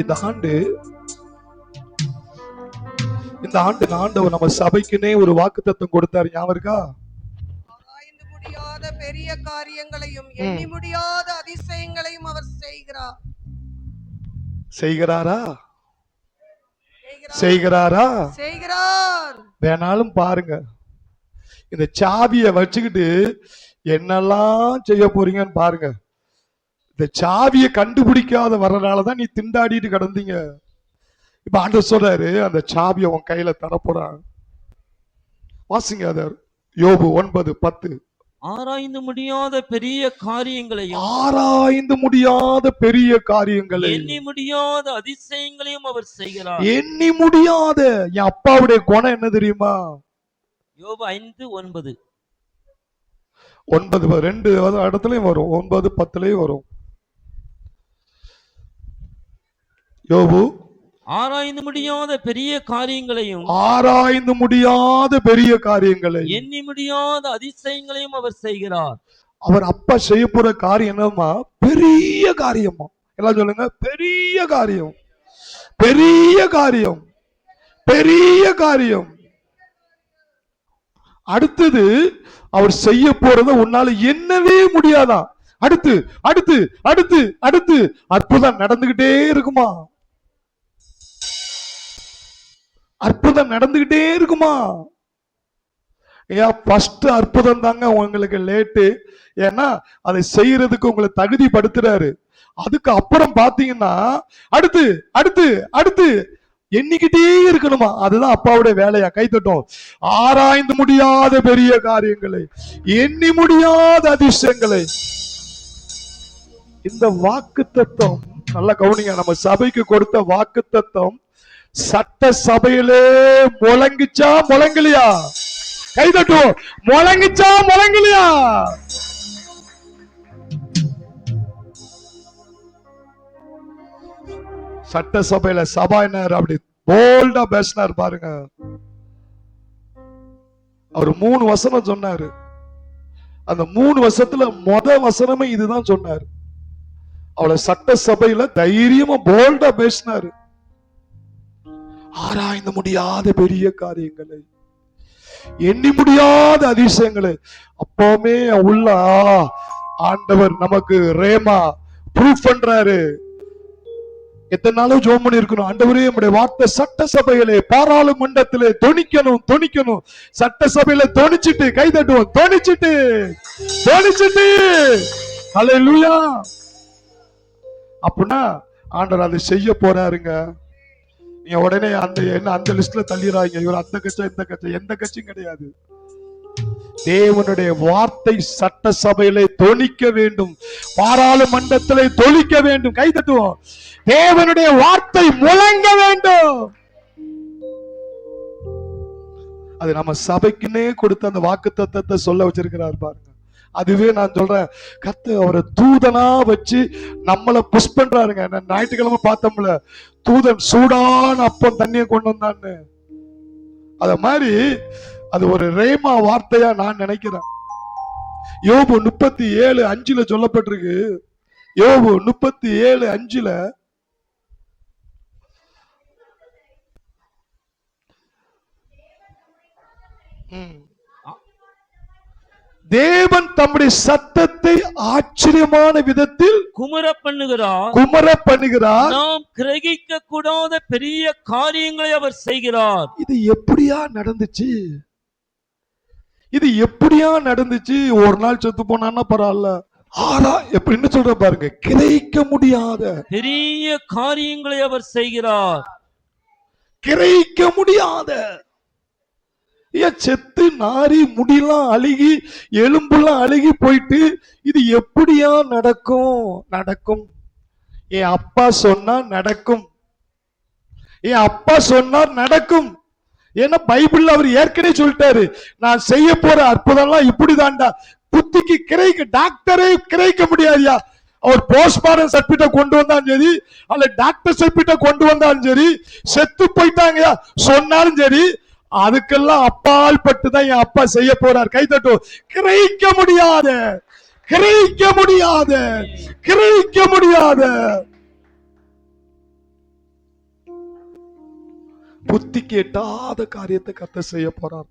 இந்த ஆண்டு ஆண்டவர் நம்ம சபைக்குனே ஒரு வாக்குத்தத்தம் கொடுத்தாரு. ஞாபகம் இருக்கா? ஆராய்ந்து முடியாத பெரிய காரியங்களையும் எண்ணி முடியாத அதிசயங்களையும் அவர் செய்கிறாரா? வேணாலும் பாருங்க. இந்த சாவியை வச்சுக்கிட்டு என்னெல்லாம் செய்ய போறீங்கன்னு பாருங்க. இந்த சாவியை கண்டுபிடிக்காத வர்றதுனாலதான் நீ திண்டாடிட்டு கிடந்தீங்க. இப்ப ஆண்டவர் சொல்றாரு, அந்த சாவியை உன் கையில தரப்போறான். வாசிங்க அத யோபு 9:10. ஆராய்ந்து முடியாத பெரிய காரியங்களையும் எண்ணி முடியாத அதிசயங்களையும் அவர் செய்கிறார். எண்ணி முடியாத. என் அப்பாவுடைய குணம் என்ன தெரியுமா? யோபு 5:9. 9 2 இடத்துலயும் வரும், 9:10 வரும். யோபு ஆராய்ந்து முடியாத பெரிய காரியங்களையும் எண்ணி முடியாத அதிசயங்களையும் அவர் செய்கிறார். அவர் அப்பா செய்ய போற காரியம் என்னமா? பெரிய காரியமா. எல்லாம் சொல்லுங்க, பெரிய காரியம், பெரிய காரியம், பெரிய காரியம். அடுத்தது அவர் செய்ய போறத உன்னால என்னவே முடியாதான். அடுத்து அடுத்து அடுத்து அடுத்து அற்புதம் நடந்துகிட்டே இருக்குமா? அற்புதம் நடந்துகிட்டே இருக்குமா? ஃபர்ஸ்ட் அற்புதம் தாங்க உங்களுக்கு லேட்டு. ஏன்னா அதை செய்யறதுக்கு உங்களை தகுதிப்படுத்துறாரு. அதுக்கு அப்புறம் பாத்தீங்கன்னா அடுத்து அடுத்து அடுத்து எண்ணிக்கிட்டே இருக்கணுமா? அதுதான் அப்பாவுடைய வேலையா. கைத்தட்டும். ஆராய்ந்து முடியாத பெரிய காரியங்களை, எண்ணி முடியாத அதிசயங்களை. இந்த வாக்குத்தத்தம் நல்ல கவனிங்க. நம்ம சபைக்கு கொடுத்த வாக்குத்தத்தம் சட்ட சபையிலே முழங்கிச்சா முழங்கலையா? கைதட்டும். முழங்கிச்சா முழங்கலையா? சட்ட சபையில சபாயினர் அப்படி போல்டா பேசினார் பாருங்க. அவர் 3 வசனம் சொன்னாரு. அந்த 3 வசனத்துல வசனமே இதுதான் சொன்னாரு. அவளை சட்ட சபையில தைரியமா போல்டா பேசினாரு. ஆராய்ந்து முடியாத பெரிய காரியங்களை, எண்ணி முடியாத அதிசயங்களை. அப்பவுமே உள்ள ஆண்டவர் நமக்கு ரேமா ப்ரூஃப் பண்றாரு. எத்தனை நாளும் ஜோம் பண்ணி இருக்கணும். ஆண்டவரே நம்முடைய வார்த்தை சட்ட சபையிலே பாராளுமன்றத்திலே தொனிக்கணும் தொனிக்கணும். சட்ட சபையில தொனிச்சிட்டு கை தட்டுவோம். தொனிச்சிட்டு தொனிச்சிட்டு ஹல்லேலூயா. அப்படின்னா ஆண்டவர் அதை செய்ய போறாருங்க. நீங்க உடனே அந்த லிஸ்ட்ல தள்ளிடுறாங்க. இவர் அந்த கட்சி இந்த கட்சி, எந்த கட்சியும் கிடையாது. தேவனுடைய வார்த்தை சட்ட சபையிலே தொனிக்க வேண்டும், பாராளுமன்றத்திலே தொனிக்க வேண்டும். கை தட்டுவோம். தேவனுடைய வார்த்தை முழங்க வேண்டும். அது நம்ம சபைக்குன்னே கொடுத்த அந்த வாக்குத்தத்தத்தை சொல்ல வச்சிருக்கிறார் பாருங்க. அதுவே நான் சொல்றேன், கர்த்தர் அவரை தூதனா வச்சு நம்மளை புஷ் பண்றாருங்க. ஞாயிற்றுக்கிழமை பார்த்தோம்ல, தூதன் சூடான அப்பம் தண்ணியை கொண்டு வந்தான்னு. அத மாதிரி அது ஒரு ரேமா வார்த்தையா நான் நினைக்கிறேன். யோபு 37:5 சொல்லப்பட்டிருக்கு. யோபு 37:5 தேவன் தம்முடைய சத்தத்தை ஆச்சரியமான விதத்தில் குமர பண்ணுகிறார். நாம் கிரகிக்க கூடாத பெரிய காரியங்களை அவர் செய்கிறார். இது எப்படியா நடந்துச்சு? ஒரு நாள் செத்து போனான்னா பரவாயில்ல. எப்படின்னு சொல்ற பாருங்க. கிரகிக்க முடியாத பெரிய காரியங்களை அவர் செய்கிறார். கிரகிக்க முடியாத. செத்து நாரி முடியெல்லாம் அழுகி எலும்புலாம் அழுகி போயிட்டு இது எப்படியா நடக்கும்? என் அப்பா சொன்னா நடக்கும். ஏன்னா பைபிள்ல அவர் ஏற்கனவே சொல்லிட்டாரு, நான் செய்ய போற அற்புதம்லாம் இப்படிதான்டா. புத்திக்கு டாக்டரே கிரகிக்க முடியாதியா. அவர் போஸ்ட்மார்டம் சர்டிபிகேட் கொண்டு வந்தாலும் சரி, அல்ல டாக்டர் சர்டிபிகேட் கொண்டு வந்தாலும் சரி, செத்து போயிட்டாங்க சொன்னாலும் சரி, அதுக்கெல்லாம் அப்பால் பட்டுதான் என் அப்பா செய்ய போறார். கைதட்டு. கிரகிக்க முடியாத புத்திக்கு எட்டாத காரியத்தை கர்த்தர் செய்ய போறார்.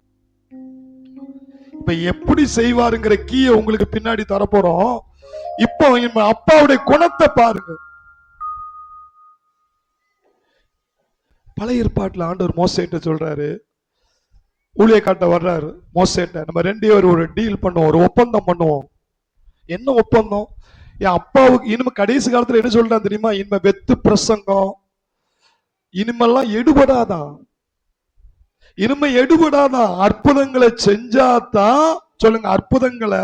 இப்ப எப்படி செய்வாருங்கிற கீயை உங்களுக்கு பின்னாடி தரப்போறோம். இப்போ அப்பாவுடைய குணத்தை பாருங்க. பழைய ஏற்பாட்டுல ஆண்டவர் மோசேட்ட சொல்றாரு, ஊழியக்காட்ட வர்றாரு மோசேட்ட, நம்ம ரெண்டு பேரும் ஒரு டீல் பண்ணுவோம், ஒரு ஒப்பந்தம் பண்ணுவோம். என்ன ஒப்பந்தம்? என் அப்பாவுக்கு இனிமே கடைசி காலத்துல என்ன சொல்றான் தெரியுமா? இனிமே வெத்து பிரசங்கம் இனிமெல்லாம் எடுபடாதான், இனிமே எடுபடாதான். அற்புதங்களை செஞ்சாதான், சொல்லுங்க, அற்புதங்களை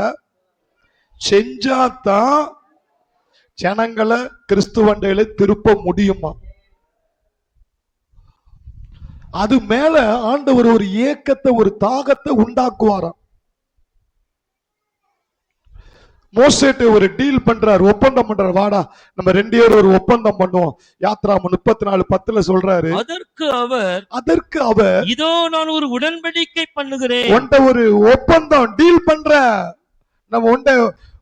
செஞ்சாதான் ஜனங்களை கிறிஸ்துவண்டையில திருப்ப முடியுமா? அது மேல ஆண்டவர் ஒரு ஏக்கத்தை, ஒரு தாகத்தை உண்டாக்குவாராம். மோசேட்டு ஒரு டீல் பண்றாரு, ஒப்பந்தம் பண்றாரு. வாடா நம்ம ரெண்டு பேரும் ஒரு ஒப்பந்தம் பண்ணுவோம். யாத்ராம 34:10 சொல்றாரு, அதற்கு அவர் இதோ நான் ஒரு உடன்படிக்கை பண்ணுகிறேன், உன்ட ஒரு ஒப்பந்தம் டீல் பண்ற, நம்ம உன்ட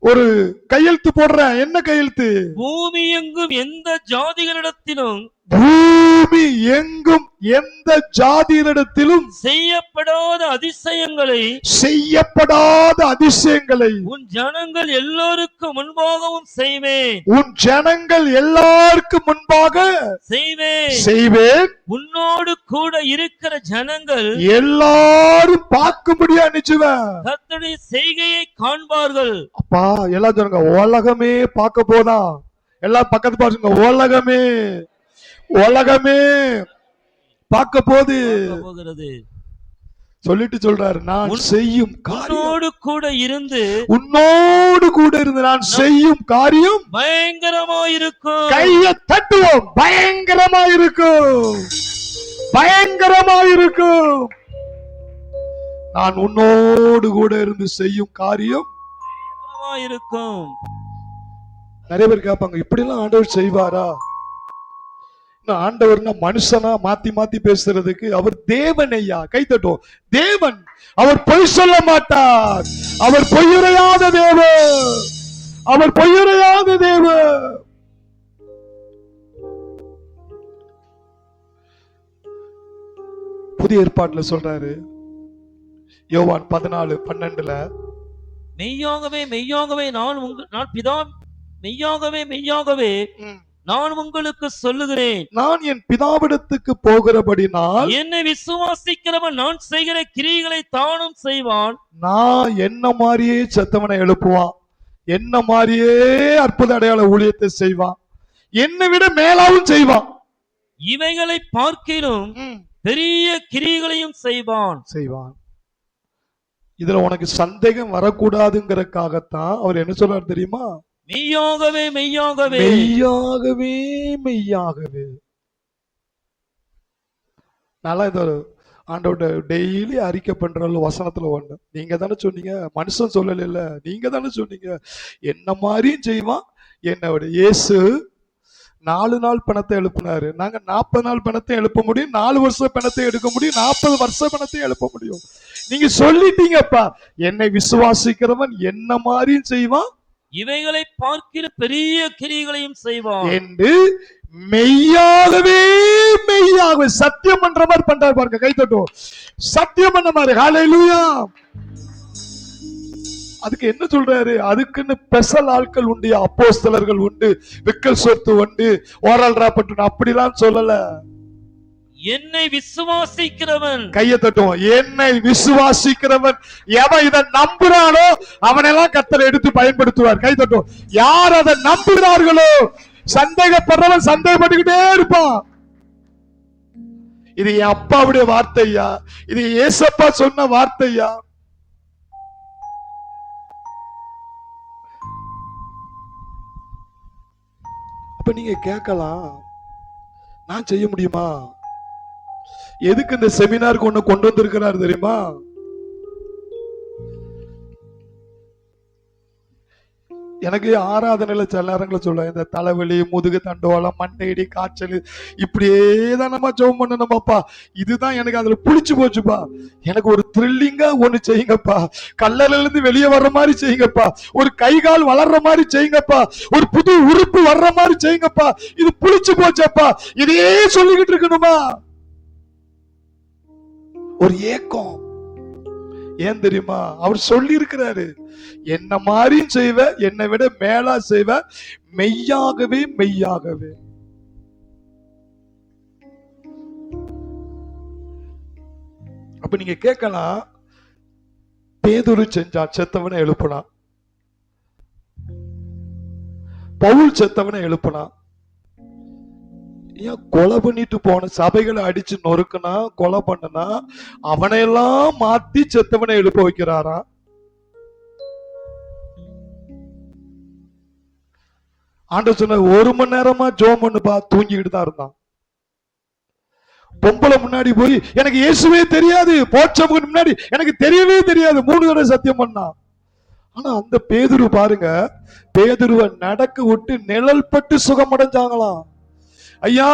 ஒரு கையெழுத்து போடுற. என்ன கையெழுத்து? பூமி எங்கும் எந்த ஜாதிகளிடத்திலும், பூமி எங்கும் எந்த ஜாதியிடத்திலும் செய்யப்படாத அதிசயங்களை உன் ஜனங்கள் எல்லோருக்கும் முன்பாகவும் செய்வேன், உன் ஜனங்கள் எல்லாருக்கும் முன்பாக செய்வேன். உன்னோடு கூட இருக்கிற ஜனங்கள் எல்லாரும் பார்க்கும்படியா நிச்சுவேன். கர்த்தருடைய செய்கையை காண்பார்கள். அப்பா எல்லாம் சொல்லுங்க, உலகமே பார்க்க போதா. எல்லாம் பக்கத்து பாருங்க, உலகமே உலகமே பார்க்க போகுது சொல்லிட்டு சொல்றாரு, நான் செய்யும் உன்னோடு கூட இருந்து நான் செய்யும் காரியம் பயங்கரமா இருக்கும். கையை தட்டுவோம், பயங்கரமா இருக்கும், பயங்கரமா இருக்கும். நான் உன்னோடு கூட இருந்து செய்யும் காரியம் இருக்கும். நிறைய பேர் கேட்பாங்க, இப்படி எல்லாம் ஆண்டவர் செய்வாரா? ஆண்டவர்னா மனுஷனா மாத்தி மாத்தி பேசுறதுக்கு? அவர் தேவன் ஐயா, கை தட்டும். தேவன், அவர் பொய் சொல்ல மாட்டார். அவர் பொய்யுரையாத தேவன், அவர் பொய்யுரையாத தேவன். புதிய ஏற்பாட்டுல சொல்றாரு, யோவான் 14:12, மெய்யாகவே மெய்யாகவே மெய்யாகவே நான் உங்களுக்கு சொல்லுகிறேன், நான் என் பிதாவிடத்துக்கு போகிறபடினால் என்னை விசுவாசிக்கிறவன் நான் செய்கிற கிரியைகளை தானும் செய்வான். நான் என்ன மாதிரியே செத்தவனை எழுப்புவான், என்ன மாதிரியே அற்புத அடையாள ஊழியத்தை செய்வான், என்னை விட மேலாவும் செய்வான். இவைகளை பார்க்கிலும் பெரிய கிரியைகளையும் செய்வான். இதுல உனக்கு சந்தேகம் வரக்கூடாதுங்கிறதுக்காகத்தான் அவர் என்ன சொல்றாரு தெரியுமா? மெய்யாகவே மெய்யாகவே மெய்யாகவே மெய்யாகவே. நல்லா இது ஆண்டவர்கிட்ட டெய்லி அறிக்கை பண்ற வசனத்துல ஒண்ணு. நீங்க தானே சொன்னீங்க, மனுஷன் சொல்லல, இல்ல நீங்க தானே சொன்னீங்க, என்ன மாதிரியும் செய்வான். என்னோட இயேசு 4 நாள் பணத்தை எழுப்பினாரு, நாங்க 40 நாள் பணத்தை எழுப்ப முடியும், 4 வருஷம் பணத்தை எடுக்க முடியும், 40 வருஷம் பணத்தை எழுப்ப முடியும். நீங்க சொல்லிட்டீங்கப்பா, என்னை விசுவாசிக்கிறவன் என்ன மாதிரியும் செய்வான், இவைகளை பார்க்கிற பெரிய கிரியைகளையும் செய்வான் என்று மெய்யாகவே மெய்யாகவே சத்தியம் பண்ற மாதிரி பண்றாரு பாருங்க. கை தட்டும், சத்தியம் பண்ண மாதிரி. ஹல்லேலூயா. அதுக்கு என்ன சொல்றாரு? அதுக்குன்னு ஸ்பெஷல் ஆட்கள் உண்டு, அப்போஸ்தலர்கள் உண்டு, விக்கல் சொத்து உண்டு, ஓரல் ராப்பட்டு, அப்படிலாம் சொல்லல. என்னை விசுவாசிக்கிறவன், கையை தட்டும், என்னை விசுவாசிக்கிறவன், எவன் இதை நம்புறானோ அவனெல்லாம் கர்த்தர் எடுத்து பயன்படுத்துவார். கை தட்டும். யார் அதை நம்புகிறார்களோ, சந்தேகப்படுறவன் சந்தேகப்பட்டுக்கிட்டே இருப்பான். இது என் அப்பாவுடைய வார்த்தையா, இது ஏசப்பா சொன்ன வார்த்தையா? அப்ப நீங்க கேட்கலாம், நான் செய்ய முடியுமா? எதுக்கு இந்த செமினாருக்கு ஒண்ணு கொண்டு வந்திருக்கிறார் தெரியுமா? எனக்கு ஆராதனையில சில நேரங்களை சொல்ல, இந்த தலைவலி, முதுகு தண்டோலம், மண்டையடி, காய்ச்சல், இப்படியே தான் நம்ம ஜெபம் பண்ணணுமாப்பா. இதுதான் எனக்கு அதுல பிடிச்சு போச்சுப்பா. எனக்கு ஒரு த்ரில்லிங்கா ஒண்ணு செய்யுங்கப்பா, கல்லறையில இருந்து வெளியே வர்ற மாதிரி செய்யுங்கப்பா, ஒரு கை கால் வளர்ற மாதிரி செய்யுங்கப்பா, ஒரு புது உறுப்பு வர்ற மாதிரி செய்யுங்கப்பா. இது பிடிச்சு போச்சப்பா. இதையே சொல்லிக்கிட்டு இருக்கணுமா? ஒரு ஏக்கம். ஏன் தெரியுமா? அவர் சொல்லி இருக்கிறாரு, என்ன மாதிரியும் செய்வ, என்னை விட மேலா செய்வ, மெய்யாகவே மெய்யாகவே. அப்ப நீங்க கேட்கலாம், பேதுரு செஞ்சா, செத்தவனை எழுப்புனா, பவுல் செத்தவனை எழுப்புனா, ஏன் கொலை பண்ணிட்டு போன சபைகளை அடிச்சு நொறுக்குனா, கொலை பண்ணனா, அவனையெல்லாம் மாத்தி செத்தவனை எழுப்ப வைக்கிறாரா? ஆண்டவர் சொன்ன, 1 மணி நேரமா ஜோம் பண்ணுப்பா, தூங்கிக்கிட்டு தான் இருந்தான். பொம்பளை முன்னாடி போய் எனக்கு இயேசுவே தெரியாது, போச்சவங்க முன்னாடி எனக்கு தெரியவே தெரியாது 3 தடவை சத்தியம் பண்ணான். ஆனா அந்த பேதுரு பாருங்க, பேதுருவை நடக்க விட்டு நிழல் பட்டு சுகமடைஞ்சாங்களாம். ஐயா,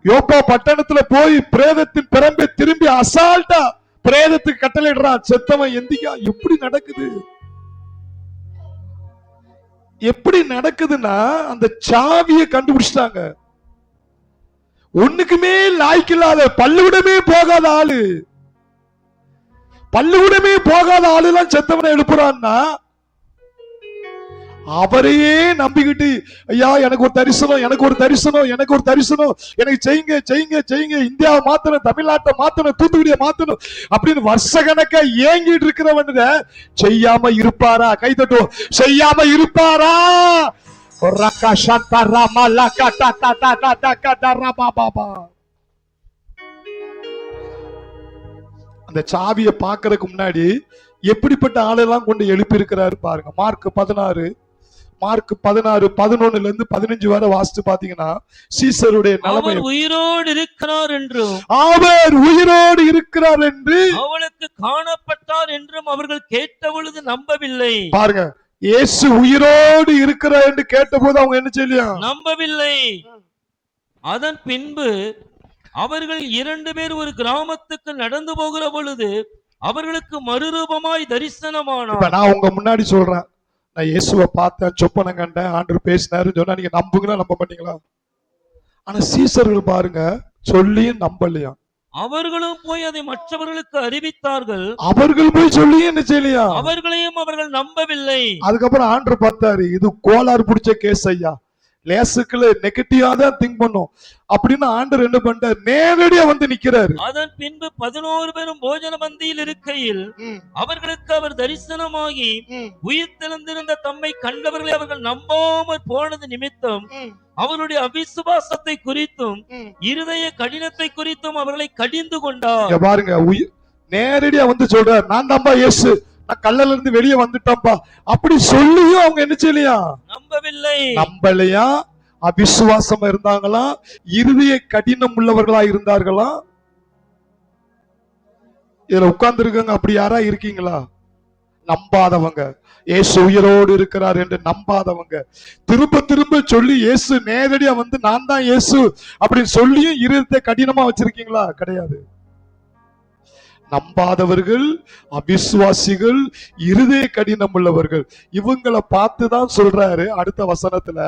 யோப்பா பட்டணத்துல போய் பிரேதத்தின் பிறம்பை திரும்பி அசால்ட்டா பிரேதத்துக்கு கட்டளையிடுறான், செத்தவன் எந்திக்கா. எப்படி நடக்குது? எப்படி நடக்குதுன்னா, அந்த சாவியை கண்டுபிடிச்சிட்டாங்க. ஒண்ணுக்குமே லாய்க்கில்லாத, பள்ளிவிடமே போகாத ஆளு, பள்ளிவிடமே போகாத ஆளுலாம் செத்தவனை எழுப்புறான்னா, அவரையே நம்பிக்கிட்டு, ஐயா எனக்கு ஒரு தரிசனம், எனக்கு ஒரு தரிசனம், எனக்கு ஒரு தரிசனம், எனக்கு செய்யுங்க செய்யுங்க செய்யுங்க, இந்தியாவை மாத்தணும், தமிழ்நாட்டை மாத்தணும், தூத்துக்குடியை மாத்தணும் அப்படின்னு வருஷ கணக்கா ஏங்கிட்டு இருக்கிறவன் செய்யாம இருப்பாரா? கை தட்டுவோம். செய்யாம இருப்பாரா? அந்த சாவியை பார்க்கறதுக்கு முன்னாடி எப்படிப்பட்ட ஆளெல்லாம் கொண்டு எழுப்பி இருக்கிறாரு பாருங்க. மார்க் 16 11 இருந்து 15 வரை வாசித்து பாத்தீங்கன்னா, சீசருடைய நிலைமை, அவர் உயிரோடு இருக்கிறார் என்றும், அவர் உயிரோடு இருக்கிறார் என்று அவளுக்கு காணப்பட்டார் என்றும் அவர்கள் கேட்டபொழுது நம்பவில்லை. பாருங்க, இயேசு உயிரோடு இருக்கிறார் என்று கேட்டபோது அவங்க என்ன செய்யலையா? நம்பவில்லை. அதன் பின்பு அவர்கள் 2 பேர் ஒரு கிராமத்துக்கு நடந்து போகிற பொழுது அவர்களுக்கு மறுரூபமாய் தரிசனமானார். நான் உங்க முன்னாடி சொல்றேன், நான் இயேசுவை பார்த்தேன், சொப்பனம் கண்டேன், ஆண்டவர் பேசினாருன்னு சொன்னா நீங்க நம்புங்களா நம்ப மாட்டீங்களா? ஆனா சீசர்கள் பாருங்க, சொல்லியும் நம்பலையா. அவர்களும் போய் அதை மற்றவர்களுக்கு அறிவித்தார்கள். அவர்கள் போய் சொல்லியும் என்ன செய்யலையா? அவர்களையும் அவர்கள் நம்பவில்லை. அதுக்கப்புறம் ஆண்டவர் பார்த்தாரு, இது கோளாறு பிடிச்ச கேஸ் ஐயா, லேசுக்குள்ள நெகட்டிவா தான் திங்க் பண்ணும் அப்படின்னு ஆண்டவர் என்ன பண்றாரு? நேரடியா வந்து நிக்கிறாரு. அதன் பின்பு 11 பேரும் போஜன பந்தியில் இருக்கையில் அவர்களுக்கு அவர் தரிசனமாகி உயிர் தெழுந்திருந்த தம்மை கண்டவர்களை அவர்கள் நம்பாமல் போனது நிமித்தம் அவருடைய அவிசுவாசத்தை குறித்தும் இருதய கடினத்தை குறித்தும் அவர்களை கடிந்து கொண்டார். பாருங்க, நேரடியா வந்து சொல்றாரு, நான் தான்பா இயேசு, நான் கல்லல இருந்து வெளியே வந்துட்டோம்பா அப்படி சொல்லியும் அவங்க என்ன செய்யலையா? நம்பலையா? அவிசுவாசமா இருந்தாங்களா? இருதய கடினம் உள்ளவர்களா இருந்தார்களா? இதுல உட்கார்ந்து இருக்காங்க, அப்படி யாரா இருக்கீங்களா? நம்பாதவங்க, இயேசு உயிரோடு இருக்கிறார் என்று நம்பாதவங்க, திரும்ப திரும்ப சொல்லி இயேசு நேரடியா வந்து நான் தான் இயேசு அப்படின்னு சொல்லியும் இருதயத்தை கடினமா வச்சிருக்கீங்களா? கிடையாது. நம்பாதவர்கள், அவிசுவாசிகள், இருதய கடினம் உள்ளவர்கள், இவங்களை பார்த்துதான் சொல்றாரு அடுத்த வசனத்துல,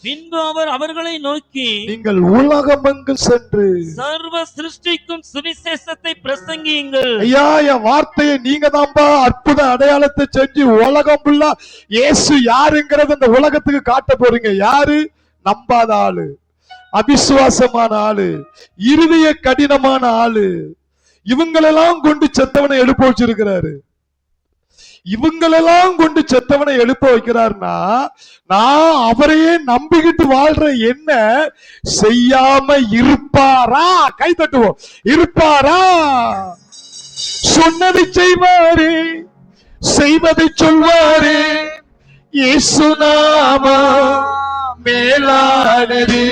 பின்பு அவர் அவர்களை நோக்கி, நீங்கள் உலகமெங்கும் சென்று சர்வ சிருஷ்டிக்கும் சுவிசேஷத்தை பிரசங்கியுங்கள். ஐயா, என் வார்த்தையை நீங்க தான்பா அற்புத அடையாளத்தை செஞ்சு உலகம் ஃபுல்லா இயேசு யாருங்கிறது அந்த உலகத்துக்கு காட்ட போறீங்க. யாரு? நம்பாத ஆளு, அவிசுவாசமான ஆளு, இருதய கடினமான ஆளு, இவங்களெல்லாம் கொண்டு செத்தவனை எழுப்ப வச்சிருக்கிறாரு. இவங்களெல்லாம் கொண்டு செத்தவனை எழுப்ப வைக்கிறார்னா, நான் அவரையே நம்பிக்கிட்டு வாழ்ற என்ன செய்யாம இருப்பாரா? கை தட்டுவோம். இருப்பாரா? சொன்னதை செய்வாரே, செய்வதை சொல்வாரே, இயேசு நாமம் மேலானது.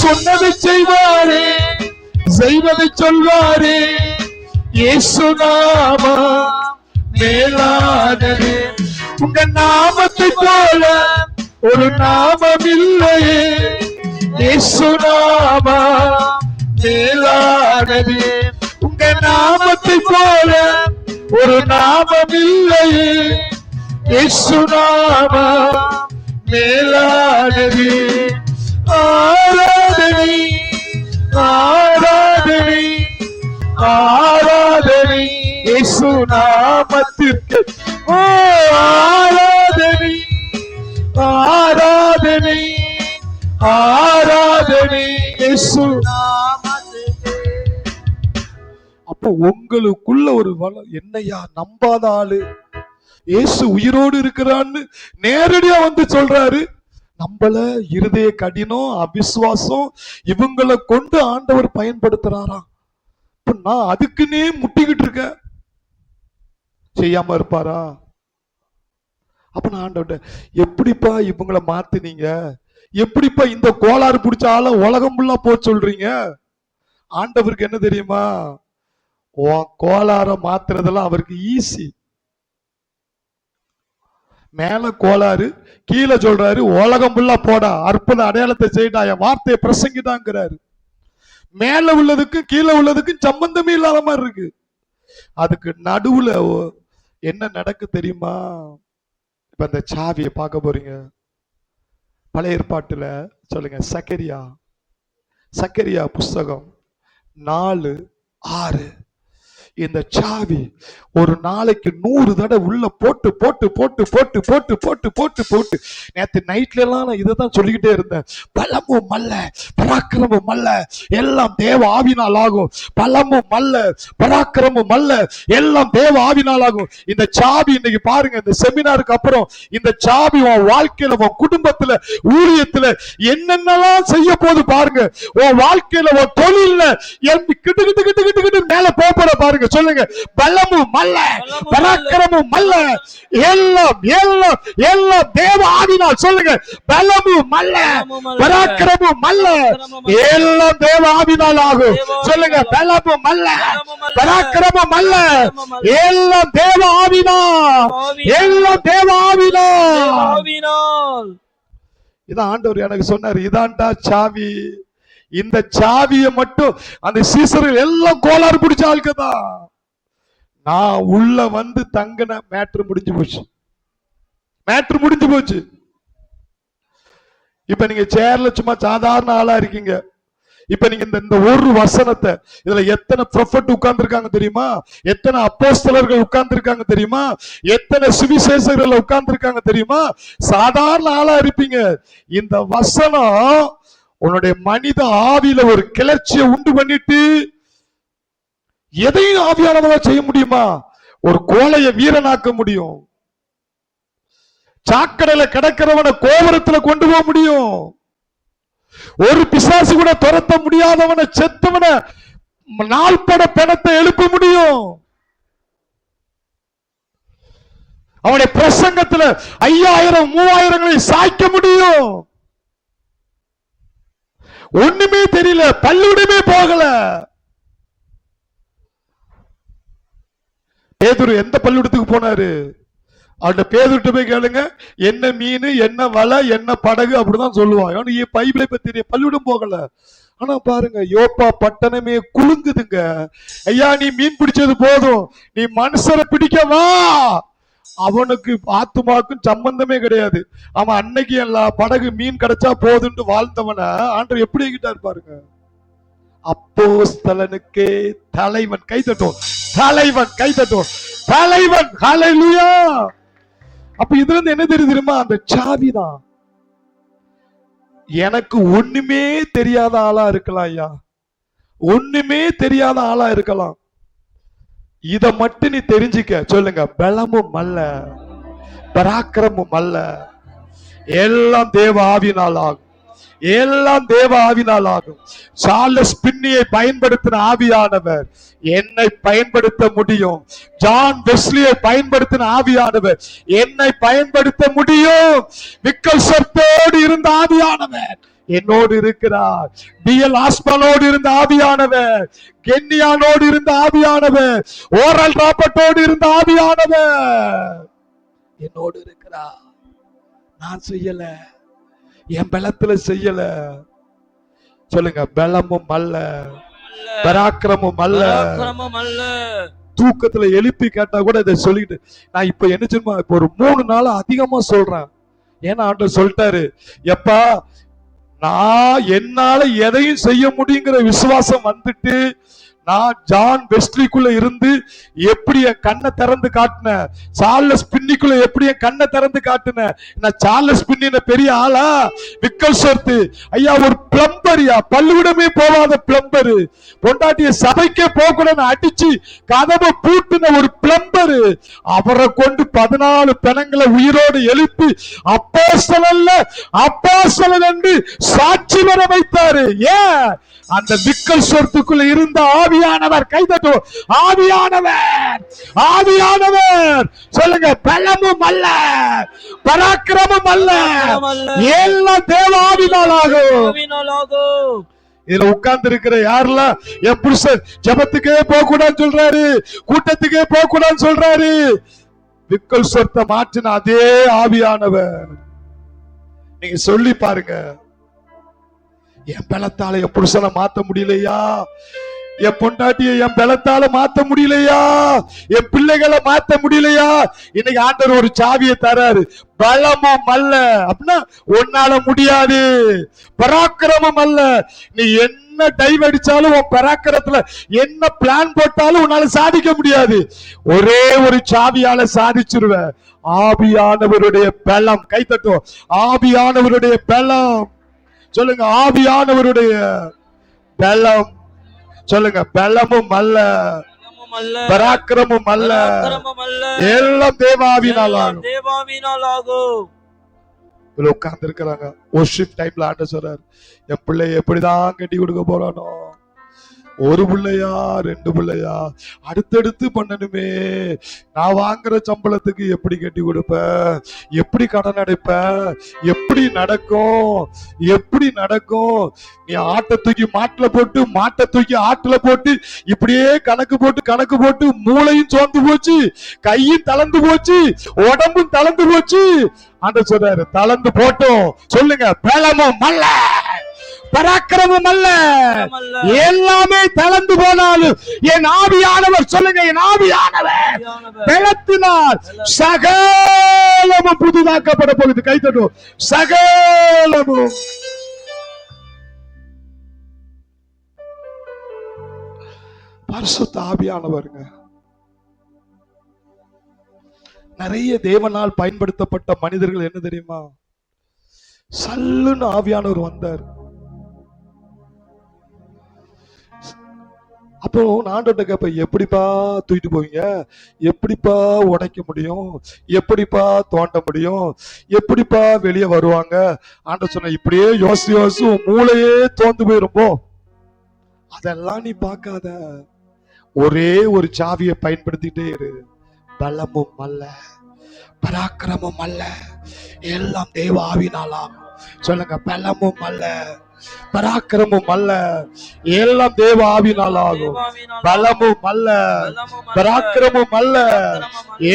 சொன்னதை செய்வாரே, செய்வதை சொல்வாரே, இயேசு நாமம் மேலானது. உங்க நாமத்தை போல ஒரு நாமம் இல்லையே, இயேசு நாமம் மேலானது. உங்க நாமத்தை போல ஒரு நாமம் இல்லையே, இயேசு நாமம் மேலானது. ஆராதனை ஆராதனை ஆராதனை என்னையா நம்பாத ஆளு, இயேசு உயிரோடு இருக்கிறான்னு நேரடியா வந்து சொல்றாரு. நம்மள இருதய கடினம், அவிசுவாசம் இவங்களை கொண்டு ஆண்டவர் பயன்படுத்துறாராம். இப்ப நான் அதுக்குன்னே முட்டிக்கிட்டு இருக்கேன், செய்யாம இருப்பாரா? அப்ப நான் ஆண்டவர்ட்ட, எப்படிப்பா இவங்களை மாத்துனீங்க, எப்படிப்பா இந்த கோளாறு பிடிச்ச ஆள உலகம் ஃபுல்லா போ சொல்றீங்க? ஆண்டவருக்கு என்ன தெரியுமா, உன் கோளாற மாத்துறதெல்லாம் அவருக்கு ஈஸி. மேல கோளாறு, கீழே சொல்றாரு உலகம் ஃபுல்லா போடா, அற்புத அடையாளத்தை செய்யடா, என் வார்த்தையை பிரசங்கிட்டாங்கிறாரு. மேல உள்ளதுக்கும் கீழே உள்ளதுக்கும் சம்பந்தமே இல்லாத மாதிரி இருக்கு. அதுக்கு நடுவுல என்ன நடக்கு தெரியுமா? இப்ப அந்த சாவியை பார்க்க போறீங்க. பழைய ஏற்பாட்டுல சொல்லுங்க, சக்கரியா புஸ்தகம் 4:6. இந்த சாவி ஒரு நாளைக்கு 100 தடவை உள்ள போட்டு போட்டு போட்டு போட்டு போட்டு போட்டு போட்டு போட்டு நேத்து நைட்ல எல்லாம் நான் இதைதான் சொல்லிக்கிட்டே இருந்தேன். பலமும் மல்ல, பராக்கிரமும் மல்ல, எல்லாம் தேவ ஆவினால் ஆகும். பலமும் மல்ல, பராக்கிரமும் மல்ல, எல்லாம் தேவ ஆவினால் ஆகும். இந்த சாவி இன்னைக்கு பாருங்க, இந்த செமினாருக்கு அப்புறம் இந்த சாவி உன் வாழ்க்கையில, உன் குடும்பத்துல, ஊழியத்துல என்னென்னலாம் செய்ய போது பாருங்க. உன் வாழ்க்கையில, உன் தொழில்ல கிட்டு கிட்டு கிட்டு கிட்டு கிட்டு மேல போற பாருங்க. சொல்லுங்க, பலமும் மல்ல, பராக்கிரமும் மல்ல, எல்லாம் எல்லாம் எல்லாம் தேவ ஆவினால். சொல்லுங்க, பலமும் மல்ல, பராக்கிரமும் மல்ல, எல்லாம் தேவ ஆவினால் ஆகும். சொல்லுங்க, பலமும் மல்ல, பராக்கிரமும் மல்ல, எல்லாம் தேவ ஆவினால், எல்லாம் தேவ ஆவினால். இதான் ஆண்டவர் எனக்கு சொன்னார், இதான்டா சாவி. இந்த சாவியை மட்டும் அந்த சீசர்கள் எல்லாம் கோளாறு பிடிச்ச ஆளுக்குதான். நான் உள்ள வந்து தங்கின மேட்ரு முடிஞ்சு போச்சு, மேட்ரு முடிஞ்சு போச்சு. இப்ப நீங்க சேர்ல சும்மா சாதாரண ஆளா இருக்கீங்க. இப்ப நீங்க இந்த ஒரு வசனத்தை, இதுல எத்தனை ப்ரொஃபட் உட்கார்ந்து இருக்காங்க தெரியுமா? எத்தனை அப்போஸ்தலர்கள் உட்கார்ந்து இருக்காங்க தெரியுமா? எத்தனை சுவிசேஷர்கள் உட்கார்ந்து இருக்காங்க தெரியுமா? சாதாரண ஆளா இருப்பீங்க. இந்த வசனம் உன்னுடைய மனித ஆவியில ஒரு கிளர்ச்சியை உண்டு பண்ணிட்டு, எதையும் ஆவியானவரா செய்ய முடியுமா? ஒரு கோழைய வீரனாக்க முடியும், சாக்கடையில கிடக்கிறவனை கோபுரத்துல கொண்டு போக முடியும், ஒரு பிசாசு கூட துரத்த முடியாதவனை, செத்தவனை நாள்பட பிணத்தை எழுப்ப முடியும். அவனுடைய பிரசங்கத்துல 5000 3000 சாய்க்க முடியும். ஒண்ணுமே தெரியல, பள்ளியுடமே போகல. பேதுரு எந்த பள்ளிக்கூடத்துக்கு போனாரு? அவன் பேதுருட்ட போய் கேளுங்க, என்ன மீன், என்ன வலை, என்ன படகு, அப்படிதான் சொல்லுவான். பைபிளை பத்தி பள்ளிக்கூடம் போகல. ஆனா பாருங்க, யோப்பா பட்டணமே குலுங்குதுங்க. ஐயா, நீ மீன் பிடிச்சது போதும், நீ மனுஷரை பிடிக்கவா? அவனுக்கு ஆத்துமாக்கும் சம்பந்தமே கிடையாது. அவன் அன்னைக்கு எல்லாம் படகு மீன் கிடைச்சா போதுன்னு வாழ்ந்தவன ஆண்டவர் எப்படி கிட்டார் பாருங்க. அப்போஸ்தலனுக்கே தலைவன். கைதட்டும், தலைவன் கைதட்டும், தலைவன். ஹல்லேலூயா. அப்ப இதுல இருந்து என்ன தெரியுமா? அந்த சாவிதான். எனக்கு ஒண்ணுமே தெரியாத ஆளா இருக்கலாம் ஐயா, ஒண்ணுமே தெரியாத ஆளா இருக்கலாம். இத மட்டும் நீ தெரிஞ்சுக்க. சொல்லுங்க, பலமும் அல்ல, பராக்கிரமும் அல்ல, எல்லாம் தேவ ஆவியினால் ஆகும், எல்லாம் தேவ ஆவியினால் ஆகும். சார்லஸ் பின்னியை பயன்படுத்தின ஆவியானவர் என்னை பயன்படுத்த முடியும். ஜான் வெஸ்லியை பயன்படுத்தின ஆவியானவர் என்னை பயன்படுத்த முடியும். விக்கல்சத்தோடு இருந்த ஆவியானவர் என்னோடு இருக்கிறார். டிஎல் ஆஸ்பலோடு இருந்த ஆவியானவர், கென்னியானோடு இருந்த ஆவியானவர், ஓரல் ராபர்ட்டோடு இருந்த ஆவியானவர் என்னோடு இருக்கிறார். நான் செய்யல, என் பலத்துல செய்யல. சொல்லுங்க, பலமும் அல்ல, பராக்கிரமும் அல்ல. தூக்கத்துல எழுப்பி கேட்டா கூட இதை சொல்லிட்டு நான் இப்ப என்ன சொல்லுமா, இப்ப ஒரு 3 நாள் அதிகமா சொல்றேன். ஏன்னா ஆண்டவர் சொல்லிட்டாரு, எப்பா நான் என்னால எதையும் செய்ய முடியுங்கிற விசுவாசம் வந்துட்டு நான் ஜான் வெஸ்லிக்குள்ள இருந்து எப்படி என் கண்ணை திறந்து காட்டினேன், சார்லஸ் பின்னிக்குள்ள எப்படி என் கண்ணை திறந்து காட்டினேன். நான் சார்லஸ் பின்னின பெரிய ஆளா? விக்கல்ஸ்வர்த் ஐயா ஒரு பிளம்பரியா, பள்ளிவிடமே போகாத பிளம்பரு, பொண்டாட்டிய சபைக்கே போகக்கூடாது அடிச்சு கதவை பூட்டின ஒரு பிளம்பரு. அவரை கொண்டு 14 பிணங்களை உயிரோடு எழுப்பி அப்போஸ்தலன் என்று சாட்சி வர வைத்தாரு. ஏன்? அந்த விக்கல்ஸ்வர்த்துக்குள்ள இருந்த ஆவியானவர். கைதட்டும். ஆவியானவர் சொல்லுங்க. பலமும் அல்ல, பராக்கிரமும் அல்ல, எல்லாம் தேவாவினாலாகும். இதுல உட்கார்ந்து இருக்கிற யாரெல்லாம் என் புருஷன் ஜபத்துக்கே போக கூடாதுன்னு சொல்றாரு, கூட்டத்துக்கே போக கூடாதுன்னு சொல்றாரு, விக்கல்ஸ்வர்த்தை மாற்றின அதே ஆவியானவர். நீங்க சொல்லி பாருங்க. என் பலத்தால என் புருஷனை மாத்த முடியலையா, என் பொண்டாட்டிய என் பலத்தால மாத்த முடியலையா, என் பிள்ளைகளை மாத்த முடியலையா, இன்னைக்கு ஆண்டவர் ஒரு சாவியை தராரு. பலமும் அல்ல அப்படின்னா உன்னால முடியாது, பராக்கிரமம் அல்ல. நீ என்ன டைவ் அடிச்சாலும் உன் பராக்கிரத்துல என்ன பிளான் போட்டாலும் உன்னால சாதிக்க முடியாது. ஒரே ஒரு சாவியால சாதிச்சிருவ. ஆவியானவருடைய பலம். கைத்தட்டும். ஆவியானவருடைய பலம் சொல்லுங்க. ஆவியானவருடைய பலம் சொல்லுங்க. பலமும் அல்ல, பராக்கிரமும் அல்ல, எல்லாம் தேவாவினாலாகும். உட்கார்ந்து இருக்கிறாங்க. வொர்ஷிப் டைம்ல ஆண்ட சொல்றாரு, என் பிள்ளைய எப்படிதான் கட்டி கொடுக்க போறானோ, ஒரு பிள்ளையா 2 பிள்ளையா அடுத்தடுத்து பண்ணணுமே, நான் வாங்குற சம்பளத்துக்கு எப்படி கட்டி கொடுப்ப, எப்படி கடன் அடைப்ப, எப்படி நடக்கும். நீ ஆட்டை தூக்கி மாட்டுல போட்டு, மாட்டை தூக்கி ஆட்டுல போட்டு, இப்படியே கணக்கு போட்டு மூளையும் சோர்ந்து போச்சு, கையும் தளர்ந்து போச்சு, உடம்பும் தளர்ந்து போச்சு. ஆண்டவர் சொல்றாரு, தளர்ந்து போட்டோம். சொல்லுங்க. பலமும் அல்ல, பராக்கிரமம் அல்ல, எல்லாமே தளர்ந்து போனாலும் என் ஆவியானவர் சொல்லுங்க. என் ஆவியானவர் பலத்தினால் சகலமும் புதிதாக்கப்பட போகுது. கைத்தட்டும். சகலமும். பரிசுத்த ஆவியானவருங்க. நிறைய தேவனால் பயன்படுத்தப்பட்ட மனிதர்கள் என்ன தெரியுமா, சல்லுன்னு ஆவியானவர் வந்தார். அப்போ ஆண்டவர்ட்ட கேப்ப, எப்படிப்பா தூக்கிட்டு போவீங்க, எப்படிப்பா உடைக்க முடியும், எப்படிப்பா தோண்ட முடியும், எப்படிப்பா வெளியே வருவாங்க? ஆண்டவர் சொன்ன, இப்படியே யோசி மூளையே தோந்து போயிருப்போ, அதெல்லாம் நீ பார்க்காத, ஒரே ஒரு சாவியை பயன்படுத்திட்டே இரு. பலமும் அல்ல, பராக்கிரமும் அல்ல, எல்லாம் தேவ ஆவியினாலாகும். சொல்லுங்க. பலமும் அல்ல, பராக்கிரமும் அல்ல, எல்லாம் தேவ ஆவியினாலாகும். பலமும் அல்ல, பராக்கிரமும் அல்ல,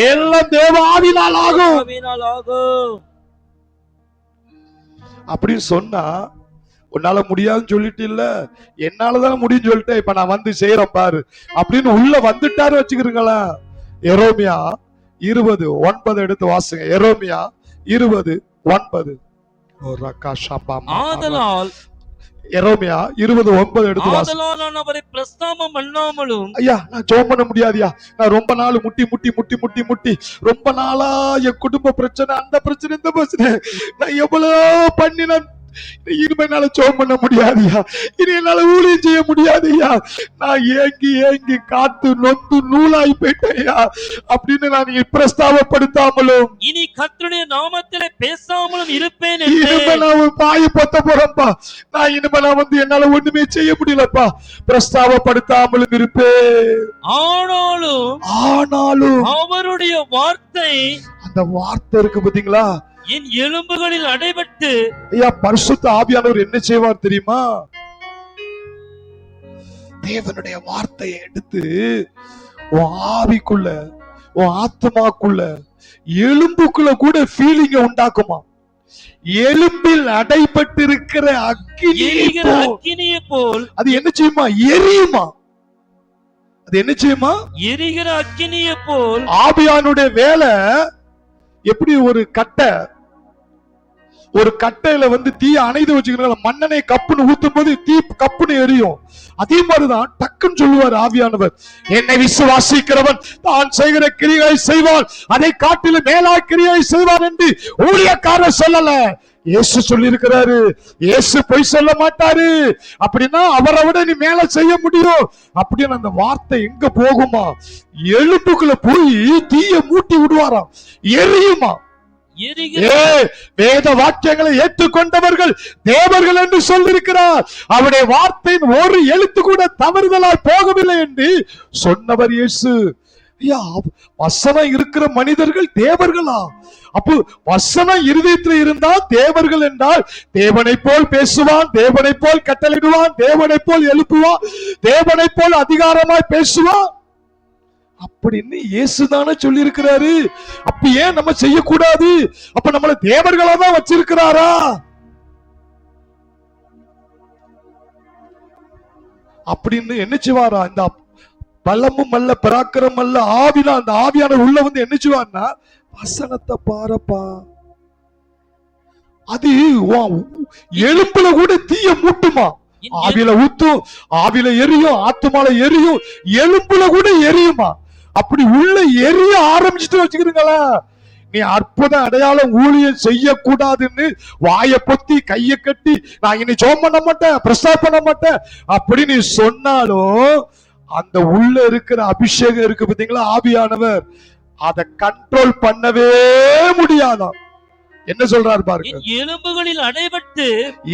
எல்லாம் தேவ ஆவியினாலாகும் அப்படின்னு சொன்னா, உன்னால முடியாதுன்னு சொல்லிட்டு இல்ல, என்னாலதான் முடியும்னு சொல்லிட்டு இப்ப நான் வந்து செய்யறேன் பாரு அப்படின்னு உள்ள வந்துட்டாரு வச்சுக்கிறீங்களா. எரோமியா 20:9 எடுத்து வாசுங்க. எரோமியா 20:9. ஆதலால் எரோமியா 20:9 எடுத்து வாசி. நான் அவரை பிரஸ்தாபம் பண்ணாமலும், ஐயா நான் ஜெபம் பண்ண முடியாதியா, நான் ரொம்ப நாள் முட்டி ரொம்ப நாளா என் குடும்ப பிரச்சனை, அந்த பிரச்சனை, இந்த பிரச்சனை, நான் எவ்வளவு பண்ணினேன், இனிமே என்னால ஜெபம் பண்ண முடியாதியா, இனி என்னால ஊழியம் செய்ய முடியாதியா, நான் ஏங்கி காத்து நொந்து நூலாய் போயிட்டேயா அப்படின்னு நான் பிரஸ்தாபப்படுத்தாமலும், இனி கர்த்தருடைய நாமத்திலே பேசாமலும் இருப்பேன். இனிமே நான் ஒரு பாய பொத்த போறேன்ப்பா, நான் இனிமே நான் வந்து என்னால ஒண்ணுமே செய்ய முடியலப்பா, பிரஸ்தாபப்படுத்தாமலும் இருப்பேன். ஆனாலும் அவருடைய வார்த்தை, அந்த வார்த்தை இருக்கு பாத்தீங்களா, என் எலும்புகளில் அடைபட்டு. ஐயா பரிசுத்த ஆவியானவர் என்ன செய்வார் தெரியுமா, தேவனுடைய வார்த்தையை எடுத்து உன் ஆவிக்குள்ள, உன் ஆத்மாக்குள்ள, எலும்புக்குள்ள கூட ஃபீலிங்க உண்டாக்குமா. எலும்பில் அடைபட்டிருக்கிற அக்கினியை போல் அது என்ன செய்யுமா, எரியுமா. அது என்ன செய்யுமா, எரிகிற அக்கினியை போல். ஆவியானுடைய வேலை எப்படி, ஒரு கட்டை ஒரு கட்டையில தீய அணைந்து வச்சுக்கிறோம், மண்ணெண்ணெய் கப்புன்னு ஊத்தும் போது தீ கப்புன்னு எரியும். அதே மாதிரிதான் டக்குன்னு சொல்லுவார் ஆவியானவர், என்னை விசுவாசிக்கிறவன் தான் செய்கிற கிரியை செய்வான், அதை காட்டிலும் மேலா கிரியை செய்வான் என்று ஊழியக்காரர் சொல்லல, இயேசு சொல்லி இருக்கிறாரு. இயேசு பொய் சொல்ல மாட்டாரு. அப்படின்னா அவரை விட நீ மேல செய்ய முடியும் அப்படின்னு அந்த வார்த்தை எங்க போகுமா, எலும்புக்குள்ள போய் தீய மூட்டி விடுவாராம், எரியுமா. வேத வாக்கியங்களை ஏற்றுக்கொண்டவர்கள் தேவர்கள் என்று சொல்லிருக்கிறார். அவருடைய வார்த்தையின் ஒரு எழுத்து கூட தவறுதலாய் போகவில்லை என்று சொன்னவர் இயேசு. வசனம் இருக்கிற மனிதர்கள் தேவர்களா? அப்போ வசனம் இருதயத்தில் இருந்தா தேவர்கள் என்றால், தேவனை போல் பேசுவான், தேவனை போல் கட்டளையிடுவான், தேவனை போல் எழுப்புவான், தேவனை போல் அதிகாரமாய் பேசுவான் அப்படின்னு இயேசுதானே சொல்லி இருக்கிறாரு. அப்ப ஏன் நம்ம செய்யக்கூடாது? அப்ப நம்மள தேவர்களா தான் வச்சிருக்கிறாரா? அப்படின்னு என்னச்சுவாரா? இந்த பலமும் அல்ல பராக்கிரம் அல்ல ஆவினா, அந்த ஆவியான உள்ள என்னச்சுவார்னா, வசனத்தை பாரப்பா, அது எலும்புல கூட தீய மூட்டுமா. ஆவில ஊத்தும், ஆவில எரியும், ஆத்துமால எரியும், எலும்புல கூட எரியுமா. அப்படி உள்ள எரிய ஆரம்பிச்சுட்டு வச்சுக்கிறீங்களா, நீ அற்புத அடையாளம் ஊழியம் செய்யக்கூடாதுன்னு வாய பொத்தி கைய கட்டி நான் இனி ஜெபம் பண்ண மாட்டேன், பிரஸ்தாப் பண்ண மாட்டேன் அப்படி நீ சொன்னாலும், அந்த உள்ள இருக்கிற அபிஷேகம் இருக்கு பாத்தீங்களா, ஆவியானவர், அதை கண்ட்ரோல் பண்ணவே முடியாதான். என்ன சொல்றாரு பாருங்க, எலும்புகளில் அடைபட்டு